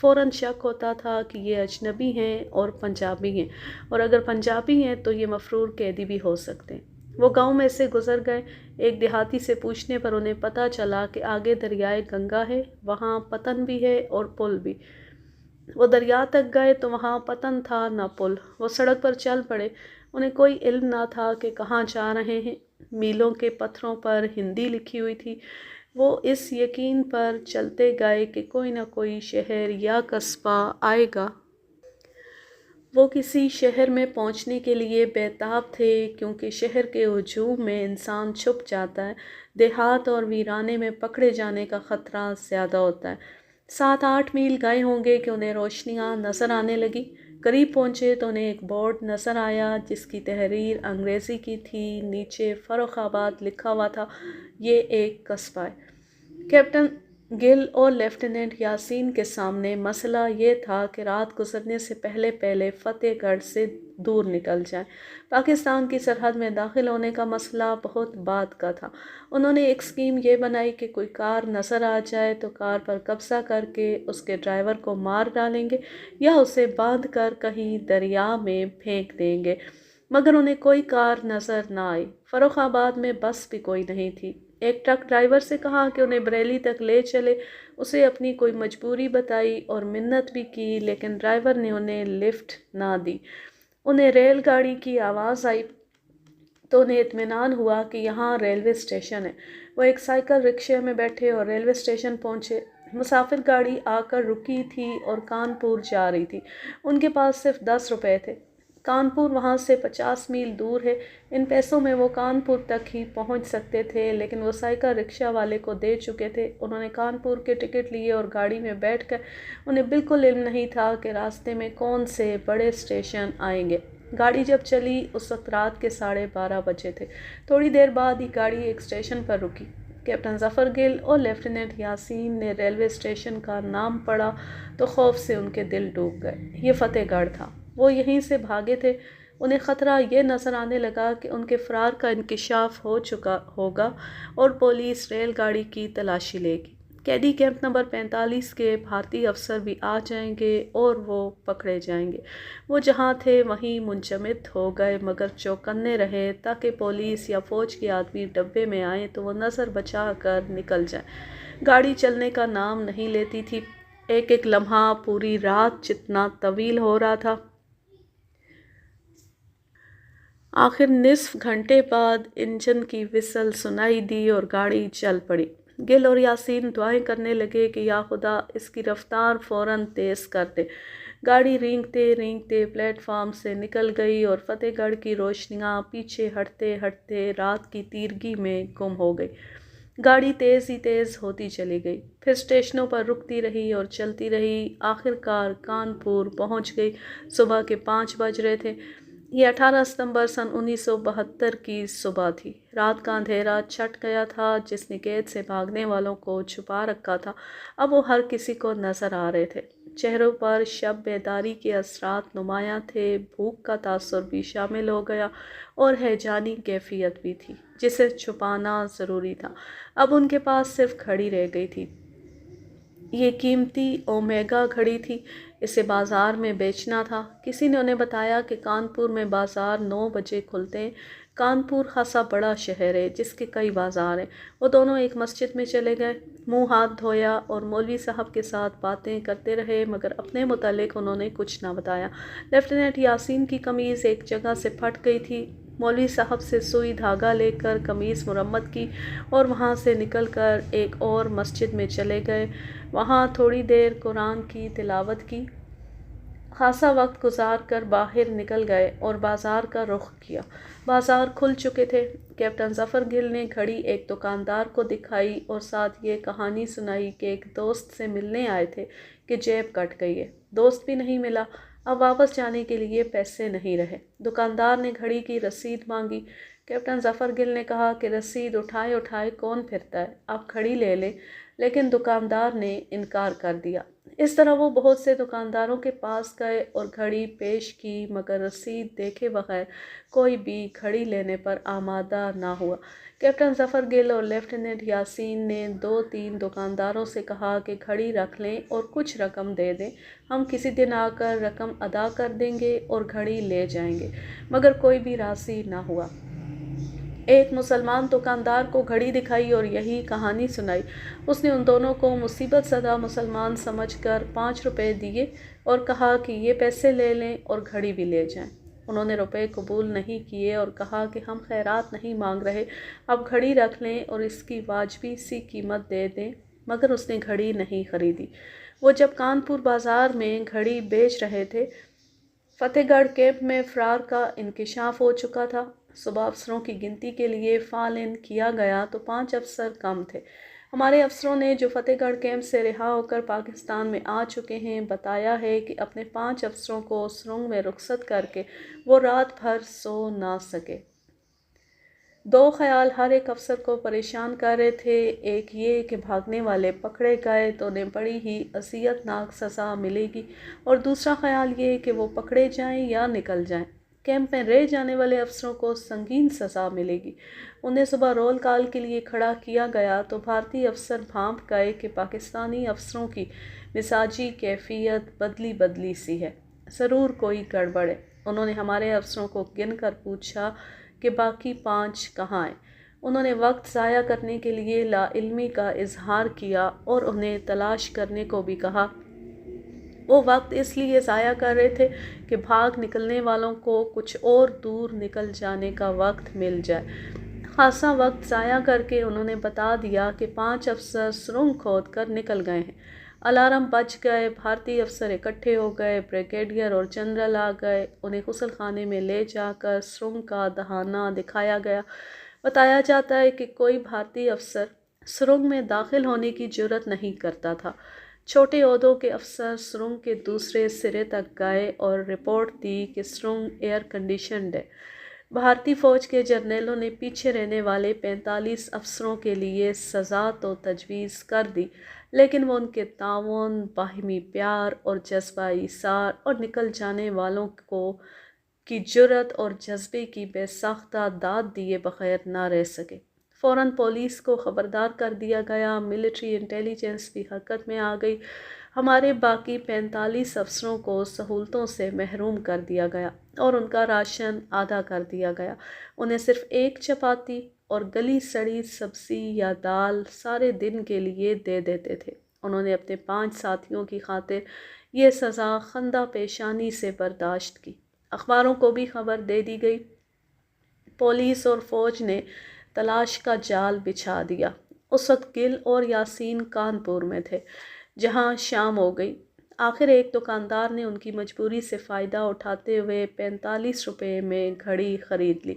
فوراً شک ہوتا تھا کہ یہ اجنبی ہیں اور پنجابی ہیں، اور اگر پنجابی ہیں تو یہ مفرور قیدی بھی ہو سکتے ہیں۔ وہ گاؤں میں سے گزر گئے۔ ایک دیہاتی سے پوچھنے پر انہیں پتہ چلا کہ آگے دریائے گنگا ہے، وہاں پتن بھی ہے اور پل بھی۔ وہ دریا تک گئے تو وہاں پتن تھا نہ پل۔ وہ سڑک پر چل پڑے۔ انہیں کوئی علم نہ تھا کہ کہاں جا رہے ہیں۔ میلوں کے پتھروں پر ہندی لکھی ہوئی تھی۔ وہ اس یقین پر چلتے گئے کہ کوئی نہ کوئی شہر یا قصبہ آئے گا۔ وہ کسی شہر میں پہنچنے کے لیے بیتاب تھے کیونکہ شہر کے ہجوم میں انسان چھپ جاتا ہے، دیہات اور ویرانے میں پکڑے جانے کا خطرہ زیادہ ہوتا ہے۔ 7-8 میل گئے ہوں گے کہ انہیں روشنیاں نظر آنے لگی۔ قریب پہنچے تو انہیں ایک بورڈ نظر آیا جس کی تحریر انگریزی کی تھی۔ نیچے فرخ آباد لکھا ہوا تھا۔ یہ ایک قصبہ ہے۔ کیپٹن گل اور لیفٹیننٹ یاسین کے سامنے مسئلہ یہ تھا کہ رات گزرنے سے پہلے پہلے فتح گڑھ سے دور نکل جائیں۔ پاکستان کی سرحد میں داخل ہونے کا مسئلہ بہت بعد کا تھا۔ انہوں نے ایک اسکیم یہ بنائی کہ کوئی کار نظر آ جائے تو کار پر قبضہ کر کے اس کے ڈرائیور کو مار ڈالیں گے یا اسے باندھ کر کہیں دریا میں پھینک دیں گے، مگر انہیں کوئی کار نظر نہ آئی۔ فروخ آباد میں بس بھی کوئی نہیں تھی۔ ایک ٹرک ڈرائیور سے کہا کہ انہیں بریلی تک لے چلے، اسے اپنی کوئی مجبوری بتائی اور منت بھی کی، لیکن ڈرائیور نے انہیں لفٹ نہ دی۔ انہیں ریل گاڑی کی آواز آئی تو انہیں اطمینان ہوا کہ یہاں ریلوے اسٹیشن ہے۔ وہ ایک سائیکل رکشے میں بیٹھے اور ریلوے اسٹیشن پہنچے۔ مسافر گاڑی آ کر رکی تھی اور کانپور جا رہی تھی۔ ان کے پاس صرف 10 روپے تھے۔ کانپور وہاں سے 50 میل دور ہے۔ ان پیسوں میں وہ کانپور تک ہی پہنچ سکتے تھے، لیکن وہ سائیکل رکشہ والے کو دے چکے تھے۔ انہوں نے کانپور کے ٹکٹ لیے اور گاڑی میں بیٹھ کر انہیں بالکل علم نہیں تھا کہ راستے میں کون سے بڑے اسٹیشن آئیں گے۔ گاڑی جب چلی اس وقت رات کے 12:30 بجے تھے۔ تھوڑی دیر بعد ہی گاڑی ایک اسٹیشن پر رکی۔ کیپٹن ظفر گل اور لیفٹیننٹ یاسین نے ریلوے اسٹیشن کا نام پڑھا تو خوف سے ان کے دل ڈوب گئے۔ یہ فتح گڑھ تھا۔ وہ یہیں سے بھاگے تھے۔ انہیں خطرہ یہ نظر آنے لگا کہ ان کے فرار کا انکشاف ہو چکا ہوگا اور پولیس ریل گاڑی کی تلاشی لے گی۔ قیدی کیمپ نمبر 45 کے بھارتی افسر بھی آ جائیں گے اور وہ پکڑے جائیں گے۔ وہ جہاں تھے وہیں منجمد ہو گئے، مگر چوکنے رہے تاکہ پولیس یا فوج کے آدمی ڈبے میں آئیں تو وہ نظر بچا کر نکل جائیں۔ گاڑی چلنے کا نام نہیں لیتی تھی۔ ایک ایک لمحہ پوری رات جتنا طویل ہو رہا تھا۔ آخر نصف گھنٹے بعد انجن کی وسل سنائی دی اور گاڑی چل پڑی۔ گل اور یاسین دعائیں کرنے لگے کہ یا خدا اس کی رفتار فوراً تیز کر دے۔ گاڑی رینگتے رینگتے پلیٹ فارم سے نکل گئی اور فتح گڑھ کی روشنیاں پیچھے ہٹتے ہٹتے رات کی تیرگی میں گم ہو گئی۔ گاڑی تیز ہی تیز ہوتی چلی گئی، پھر اسٹیشنوں پر رکتی رہی اور چلتی رہی۔ آخر کار کانپور پہنچ گئی۔ صبح کے 5 بج رہے تھے۔ یہ 18 ستمبر سن 1972 کی صبح تھی۔ رات کا اندھیرا چھٹ گیا تھا۔ جس نے قید سے بھاگنے والوں کو چھپا رکھا تھا اب وہ ہر کسی کو نظر آ رہے تھے۔ چہروں پر شب بیداری کے اثرات نمایاں تھے۔ بھوک کا تاثر بھی شامل ہو گیا اور ہیجانی کیفیت بھی تھی جسے چھپانا ضروری تھا۔ اب ان کے پاس صرف گھڑی رہ گئی تھی۔ یہ قیمتی اومیگا گھڑی تھی۔ اسے بازار میں بیچنا تھا۔ کسی نے انہیں بتایا کہ کانپور میں بازار 9 بجے کھلتے ہیں۔ کانپور خاصا بڑا شہر ہے جس کے کئی بازار ہیں۔ وہ دونوں ایک مسجد میں چلے گئے، منہ ہاتھ دھویا اور مولوی صاحب کے ساتھ باتیں کرتے رہے، مگر اپنے متعلق انہوں نے کچھ نہ بتایا۔ لیفٹیننٹ یاسین کی قمیض ایک جگہ سے پھٹ گئی تھی۔ مولوی صاحب سے سوئی دھاگا لے کر قمیض مرمت کی اور وہاں سے نکل کر ایک اور مسجد میں چلے گئے۔ وہاں تھوڑی دیر قرآن کی تلاوت کی۔ خاصا وقت گزار کر باہر نکل گئے اور بازار کا رخ کیا۔ بازار کھل چکے تھے۔ کیپٹن ظفر گل نے گھڑی ایک دکاندار کو دکھائی اور ساتھ یہ کہانی سنائی کہ ایک دوست سے ملنے آئے تھے کہ جیب کٹ گئی ہے۔ دوست بھی نہیں ملا۔ اب واپس جانے کے لیے پیسے نہیں رہے۔ دکاندار نے گھڑی کی رسید مانگی۔ کیپٹن ظفر گل نے کہا کہ رسید اٹھائے اٹھائے کون پھرتا ہے، آپ گھڑی لے لیں، لیکن دکاندار نے انکار کر دیا۔ اس طرح وہ بہت سے دکانداروں کے پاس گئے اور گھڑی پیش کی، مگر رسید دیکھے بغیر کوئی بھی گھڑی لینے پر آمادہ نہ ہوا۔ کیپٹن ظفر گل اور لیفٹیننٹ یاسین نے 2-3 دکانداروں سے کہا کہ گھڑی رکھ لیں اور کچھ رقم دے دیں، ہم کسی دن آ کر رقم ادا کر دیں گے اور گھڑی لے جائیں گے، مگر کوئی بھی راضی نہ ہوا۔ ایک مسلمان دکاندار کو گھڑی دکھائی اور یہی کہانی سنائی۔ اس نے ان دونوں کو مصیبت زدہ مسلمان سمجھ کر 5 روپے دیے اور کہا کہ یہ پیسے لے لیں اور گھڑی بھی لے جائیں۔ انہوں نے روپے قبول نہیں کیے اور کہا کہ ہم خیرات نہیں مانگ رہے، اب گھڑی رکھ لیں اور اس کی واجبی سی قیمت دے دیں، مگر اس نے گھڑی نہیں خریدی۔ وہ جب کانپور بازار میں گھڑی بیچ رہے تھے، فتح گڑھ کیمپ میں فرار کا انکشاف ہو چکا تھا۔ صبح افسروں کی گنتی کے لیے فال ان کیا گیا تو 5 افسر کم تھے۔ ہمارے افسروں نے جو فتح گڑھ کیمپ سے رہا ہو کر پاکستان میں آ چکے ہیں بتایا ہے کہ اپنے 5 افسروں کو سرنگ میں رخصت کر کے وہ رات بھر سو نہ سکے۔ دو خیال ہر ایک افسر کو پریشان کر رہے تھے، ایک یہ کہ بھاگنے والے پکڑے گئے تو انہیں بڑی ہی اذیت ناک سزا ملے گی، اور دوسرا خیال یہ کہ وہ پکڑے جائیں یا نکل جائیں۔ کیمپ میں رہ جانے والے افسروں کو سنگین سزا ملے گی۔ انہیں صبح رول کال کے لیے کھڑا کیا گیا تو بھارتی افسر بھانپ گئے کہ پاکستانی افسروں کی مزاجی کیفیت بدلی بدلی سی ہے، ضرور کوئی گڑبڑ ہے۔ انہوں نے ہمارے افسروں کو گن کر پوچھا کہ باقی 5 کہاں ہیں۔ انہوں نے وقت ضائع کرنے کے لیے لا علمی کا اظہار کیا اور انہیں تلاش کرنے کو بھی کہا۔ وہ وقت اس لیے ضائع کر رہے تھے کہ بھاگ نکلنے والوں کو کچھ اور دور نکل جانے کا وقت مل جائے۔ خاصا وقت ضائع کر کے انہوں نے بتا دیا کہ 5 افسر سرنگ کھود کر نکل گئے ہیں۔ الارم بج گئے، بھارتی افسر اکٹھے ہو گئے، بریگیڈیئر اور جنرل آ گئے، انہیں غسل خانے میں لے جا کر سرنگ کا دہانہ دکھایا گیا۔ بتایا جاتا ہے کہ کوئی بھارتی افسر سرنگ میں داخل ہونے کی جرات نہیں کرتا تھا۔ چھوٹے عہدوں کے افسر سرنگ کے دوسرے سرے تک گئے اور رپورٹ دی کہ سرنگ ایئر کنڈیشنڈ ہے۔ بھارتی فوج کے جرنیلوں نے پیچھے رہنے والے 45 افسروں کے لیے سزا تو تجویز کر دی، لیکن وہ ان کے تعاون، باہمی پیار اور جذبہ ایثار اور نکل جانے والوں کی جرات اور جذبے کی بے ساختہ داد دیے بغیر نہ رہ سکے۔ فوراً پولیس کو خبردار کر دیا گیا، ملٹری انٹیلیجنس بھی حرکت میں آ گئی۔ ہمارے باقی 45 افسروں کو سہولتوں سے محروم کر دیا گیا اور ان کا راشن آدھا کر دیا گیا۔ انہیں صرف 1 چپاتی اور گلی سڑی سبزی یا دال سارے دن کے لیے دے دیتے تھے۔ انہوں نے اپنے 5 ساتھیوں کی خاطر یہ سزا خندہ پیشانی سے برداشت کی۔ اخباروں کو بھی خبر دے دی گئی۔ پولیس اور فوج نے تلاش کا جال بچھا دیا۔ اس وقت گل اور یاسین کانپور میں تھے، جہاں شام ہو گئی۔ آخر ایک دکاندار نے ان کی مجبوری سے فائدہ اٹھاتے ہوئے 45 روپے میں گھڑی خرید لی۔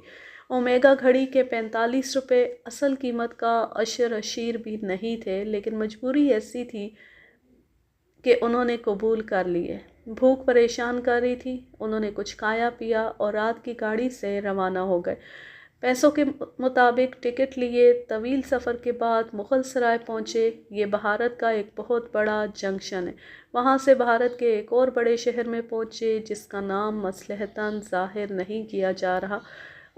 اومیگا گھڑی کے 45 روپے اصل قیمت کا عشر اشیر بھی نہیں تھے، لیکن مجبوری ایسی تھی کہ انہوں نے قبول کر لیے۔ بھوک پریشان کر رہی تھی، انہوں نے کچھ کھایا پیا اور رات کی گاڑی سے روانہ ہو گئے۔ پیسوں کے مطابق ٹکٹ لیے، طویل سفر کے بعد مغل سرائے پہنچے۔ یہ بھارت کا ایک بہت بڑا جنکشن ہے۔ وہاں سے بھارت کے ایک اور بڑے شہر میں پہنچے جس کا نام مصلحتاً ظاہر نہیں کیا جا رہا۔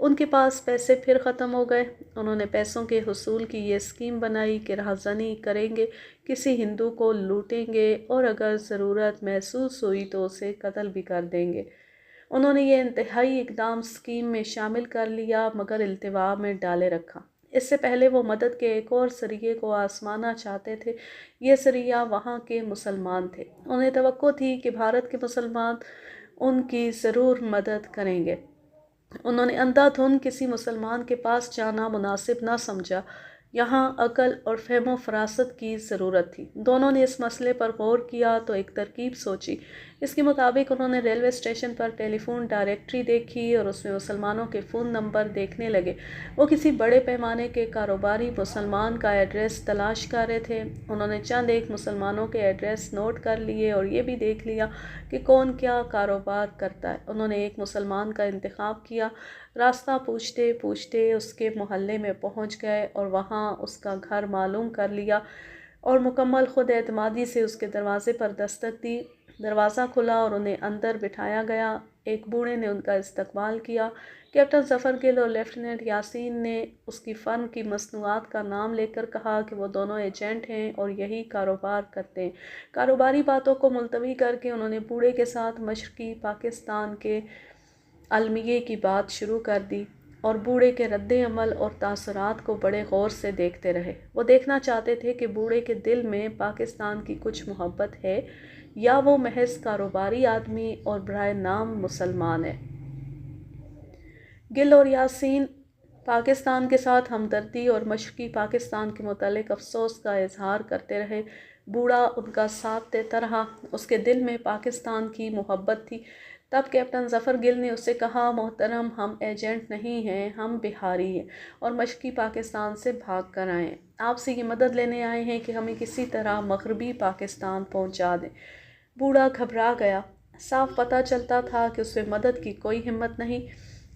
ان کے پاس پیسے پھر ختم ہو گئے۔ انہوں نے پیسوں کے حصول کی یہ اسکیم بنائی کہ رہزنی کریں گے، کسی ہندو کو لوٹیں گے اور اگر ضرورت محسوس ہوئی تو اسے قتل بھی کر دیں گے۔ انہوں نے یہ انتہائی اقدام اسکیم میں شامل کر لیا مگر التوا میں ڈالے رکھا۔ اس سے پہلے وہ مدد کے ایک اور ذریعے کو آزمانا چاہتے تھے۔ یہ ذریعہ وہاں کے مسلمان تھے۔ انہیں توقع تھی کہ بھارت کے مسلمان ان کی ضرور مدد کریں گے۔ انہوں نے اندھا دھند کسی مسلمان کے پاس جانا مناسب نہ سمجھا۔ یہاں عقل اور فہم و فراست کی ضرورت تھی۔ دونوں نے اس مسئلے پر غور کیا تو ایک ترکیب سوچی۔ اس کے مطابق انہوں نے ریلوے اسٹیشن پر ٹیلی فون ڈائریکٹری دیکھی اور اس میں مسلمانوں کے فون نمبر دیکھنے لگے۔ وہ کسی بڑے پیمانے کے کاروباری مسلمان کا ایڈریس تلاش کر رہے تھے۔ انہوں نے چند ایک مسلمانوں کے ایڈریس نوٹ کر لیے اور یہ بھی دیکھ لیا کہ کون کیا کاروبار کرتا ہے۔ انہوں نے ایک مسلمان کا انتخاب کیا۔ راستہ پوچھتے پوچھتے اس کے محلے میں پہنچ گئے اور وہاں اس کا گھر معلوم کر لیا اور مکمل خود اعتمادی سے اس کے دروازے پر دستک دی۔ دروازہ کھلا اور انہیں اندر بٹھایا گیا۔ ایک بوڑھے نے ان کا استقبال کیا۔ کیپٹن ظفر گل اور لیفٹیننٹ یاسین نے اس کی فرم کی مصنوعات کا نام لے کر کہا کہ وہ دونوں ایجنٹ ہیں اور یہی کاروبار کرتے ہیں۔ کاروباری باتوں کو ملتوی کر کے انہوں نے بوڑھے کے ساتھ مشرقی پاکستان کے المیے کی بات شروع کر دی اور بوڑھے کے رد عمل اور تاثرات کو بڑے غور سے دیکھتے رہے۔ وہ دیکھنا چاہتے تھے کہ بوڑھے کے دل میں پاکستان کی کچھ محبت ہے یا وہ محض کاروباری آدمی اور برائے نام مسلمان ہے۔ گل اور یاسین پاکستان کے ساتھ ہمدردی اور مشرقی پاکستان کے متعلق افسوس کا اظہار کرتے رہے۔ بوڑھا ان کا ساتھ دیتا رہا۔ اس کے دل میں پاکستان کی محبت تھی۔ تب کیپٹن ظفر گل نے اس سے کہا، محترم، ہم ایجنٹ نہیں ہیں، ہم بہاری ہیں اور مشرقی پاکستان سے بھاگ کر آئے ہیں۔ آپ سے یہ مدد لینے آئے ہیں کہ ہمیں کسی طرح مغربی پاکستان پہنچا دیں۔ بوڑھا گھبرا گیا۔ صاف پتہ چلتا تھا کہ اس میں مدد کی کوئی ہمت نہیں۔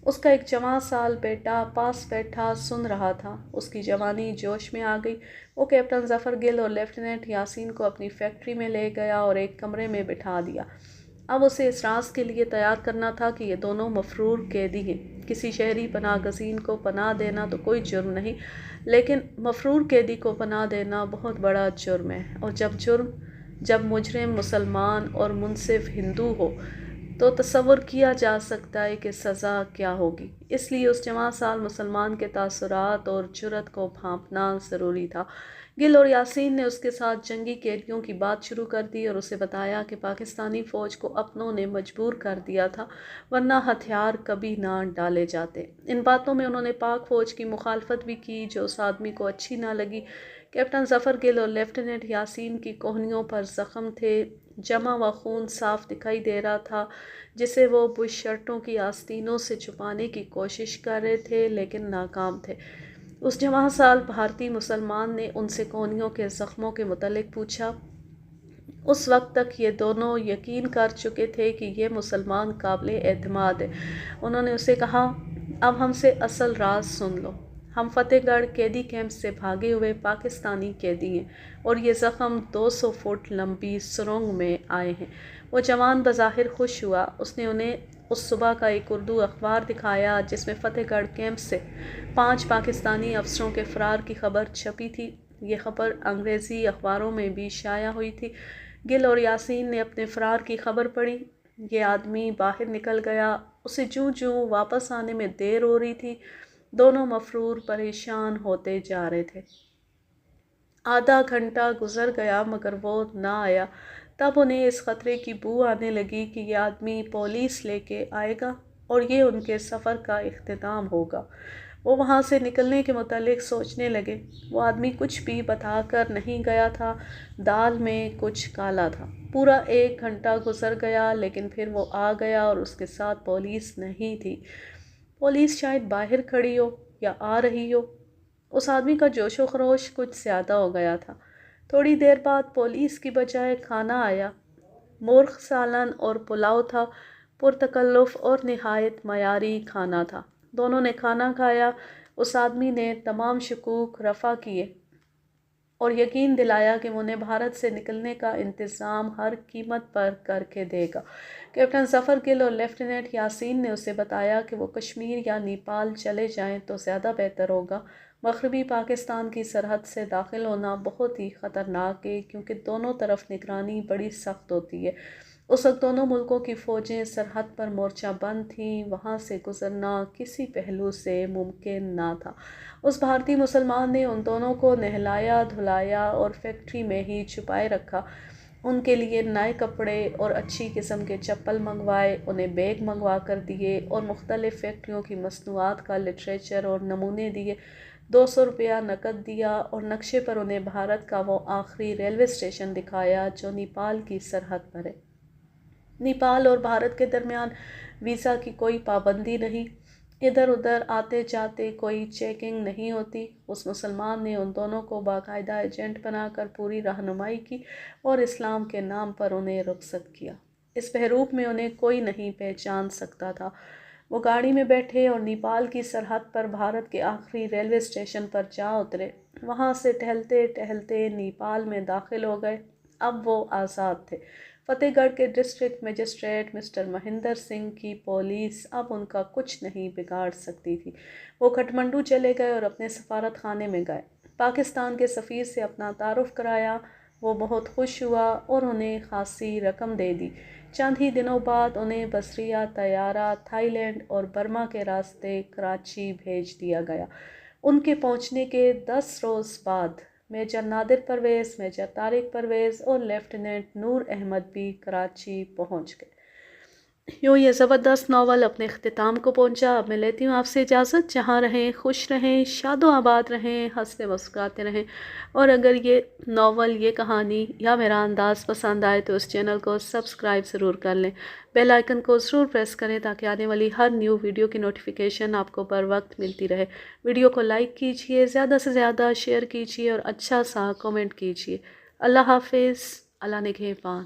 اس کا ایک جوان سال بیٹا پاس بیٹھا سن رہا تھا۔ اس کی جوانی جوش میں آ گئی۔ وہ کیپٹن ظفر گل اور لیفٹیننٹ یاسین کو اپنی فیکٹری میں لے گیا اور ایک کمرے میں بٹھا دیا۔ اب اسے اس راز کے لیے تیار کرنا تھا کہ یہ دونوں مفرور قیدی ہیں۔ کسی شہری پناہ گزین کو پناہ دینا تو کوئی جرم نہیں، لیکن مفرور قیدی کو پناہ دینا بہت بڑا جرم ہے، اور جب مجرم مسلمان اور منصف ہندو ہو تو تصور کیا جا سکتا ہے کہ سزا کیا ہوگی۔ اس لیے اس جوان سال مسلمان کے تاثرات اور جرأت کو بھانپنا ضروری تھا۔ گل اور یاسین نے اس کے ساتھ جنگی قیدیوں کی بات شروع کر دی اور اسے بتایا کہ پاکستانی فوج کو اپنوں نے مجبور کر دیا تھا، ورنہ ہتھیار کبھی نہ ڈالے جاتے۔ ان باتوں میں انہوں نے پاک فوج کی مخالفت بھی کی، جو اس آدمی کو اچھی نہ لگی۔ کیپٹن ظفر گل اور لیفٹیننٹ یاسین کی کوہنیوں پر زخم تھے، جمع و خون صاف دکھائی دے رہا تھا، جسے وہ بش شرٹوں کی آستینوں سے چھپانے کی کوشش کر رہے تھے، لیکن ناکام تھے۔ اس جوان سال بھارتی مسلمان نے ان سے کوہنیوں کے زخموں کے متعلق پوچھا۔ اس وقت تک یہ دونوں یقین کر چکے تھے کہ یہ مسلمان قابل اعتماد ہے۔ انہوں نے اسے کہا، اب ہم سے اصل راز سن لو۔ ہم فتح گڑھ قیدی کیمپ سے بھاگے ہوئے پاکستانی قیدی ہیں، اور یہ زخم 200 فٹ لمبی سرنگ میں آئے ہیں۔ وہ جوان بظاہر خوش ہوا۔ اس نے انہیں اس صبح کا ایک اردو اخبار دکھایا جس میں فتح گڑھ کیمپ سے 5 پاکستانی افسروں کے فرار کی خبر چھپی تھی۔ یہ خبر انگریزی اخباروں میں بھی شائع ہوئی تھی۔ گل اور یاسین نے اپنے فرار کی خبر پڑھی۔ یہ آدمی باہر نکل گیا۔ اسے جوں واپس آنے میں دیر ہو رہی تھی۔ دونوں مفرور پریشان ہوتے جا رہے تھے۔ آدھا گھنٹہ گزر گیا مگر وہ نہ آیا۔ تب انہیں اس خطرے کی بو آنے لگی کہ یہ آدمی پولیس لے کے آئے گا اور یہ ان کے سفر کا اختتام ہوگا۔ وہ وہاں سے نکلنے کے متعلق سوچنے لگے۔ وہ آدمی کچھ بھی بتا کر نہیں گیا تھا، دال میں کچھ کالا تھا۔ پورا 1 گھنٹہ گزر گیا، لیکن پھر وہ آ گیا اور اس کے ساتھ پولیس نہیں تھی۔ پولیس شاید باہر کھڑی ہو یا آ رہی ہو۔ اس آدمی کا جوش و خروش کچھ زیادہ ہو گیا تھا۔ تھوڑی دیر بعد پولیس کی بجائے کھانا آیا۔ مرغ سالن اور پلاؤ تھا۔ پرتکلف اور نہایت معیاری کھانا تھا۔ دونوں نے کھانا کھایا۔ اس آدمی نے تمام شکوک رفع کیے اور یقین دلایا کہ وہ انہیں بھارت سے نکلنے کا انتظام ہر قیمت پر کر کے دے گا۔ کیپٹن ظفر گل اور لیفٹیننٹ یاسین نے اسے بتایا کہ وہ کشمیر یا نیپال چلے جائیں تو زیادہ بہتر ہوگا۔ مغربی پاکستان کی سرحد سے داخل ہونا بہت ہی خطرناک ہے، کیونکہ دونوں طرف نگرانی بڑی سخت ہوتی ہے۔ اس وقت دونوں ملکوں کی فوجیں سرحد پر مورچہ بند تھیں، وہاں سے گزرنا کسی پہلو سے ممکن نہ تھا۔ اس بھارتی مسلمان نے ان دونوں کو نہلایا دھلایا اور فیکٹری میں ہی چھپائے رکھا۔ ان کے لیے نئے کپڑے اور اچھی قسم کے چپل منگوائے، انہیں بیگ منگوا کر دیے اور مختلف فیکٹریوں کی مصنوعات کا لٹریچر اور نمونے دیے۔ 200 روپیہ نقد دیا اور نقشے پر انہیں بھارت کا وہ آخری ریلوے اسٹیشن دکھایا جو نیپال کی سرحد پر ہے۔ نیپال اور بھارت کے درمیان ویزا کی کوئی پابندی نہیں، ادھر ادھر آتے جاتے کوئی چیکنگ نہیں ہوتی۔ اس مسلمان نے ان دونوں کو باقاعدہ ایجنٹ بنا کر پوری رہنمائی کی اور اسلام کے نام پر انہیں رخصت کیا۔ اس بحروپ میں انہیں کوئی نہیں پہچان سکتا تھا۔ وہ گاڑی میں بیٹھے اور نیپال کی سرحد پر بھارت کے آخری ریلوے اسٹیشن پر جا اترے۔ وہاں سے ٹہلتے ٹہلتے نیپال میں داخل ہو گئے۔ اب وہ آزاد تھے۔ فتح گڑھ کے district magistrate mister Mahendra Singh کی پولیس اب ان کا کچھ نہیں بگاڑ سکتی تھی۔ وہ کھٹمنڈو چلے گئے اور اپنے سفارت خانے میں گئے۔ پاکستان کے سفیر سے اپنا تعارف کرایا۔ وہ بہت خوش ہوا اور انہیں خاصی رقم دے دی۔ چند ہی دنوں بعد انہیں بصریہ طیارہ تھائی لینڈ اور برما کے راستے کراچی بھیج دیا گیا۔ ان کے پہنچنے کے 10 روز بعد میجر نادر پرویز، میجر طارق پرویز اور لیفٹیننٹ نور احمد بھی کراچی پہنچ گئے۔ یوں یہ زبردست ناول اپنے اختتام کو پہنچا۔ اب میں لیتی ہوں آپ سے اجازت۔ جہاں رہیں خوش رہیں، شاد و آباد رہیں، ہنستے مسکراتے رہیں، اور اگر یہ ناول، یہ کہانی یا میرا انداز پسند آئے تو اس چینل کو سبسکرائب ضرور کر لیں، بیل آئیکن کو ضرور پریس کریں تاکہ آنے والی ہر نیو ویڈیو کی نوٹیفیکیشن آپ کو بر وقت ملتی رہے۔ ویڈیو کو لائک کیجئے، زیادہ سے زیادہ شیئر کیجئے اور اچھا سا کومنٹ کیجئے۔ اللہ حافظ، اللہ نگہبان۔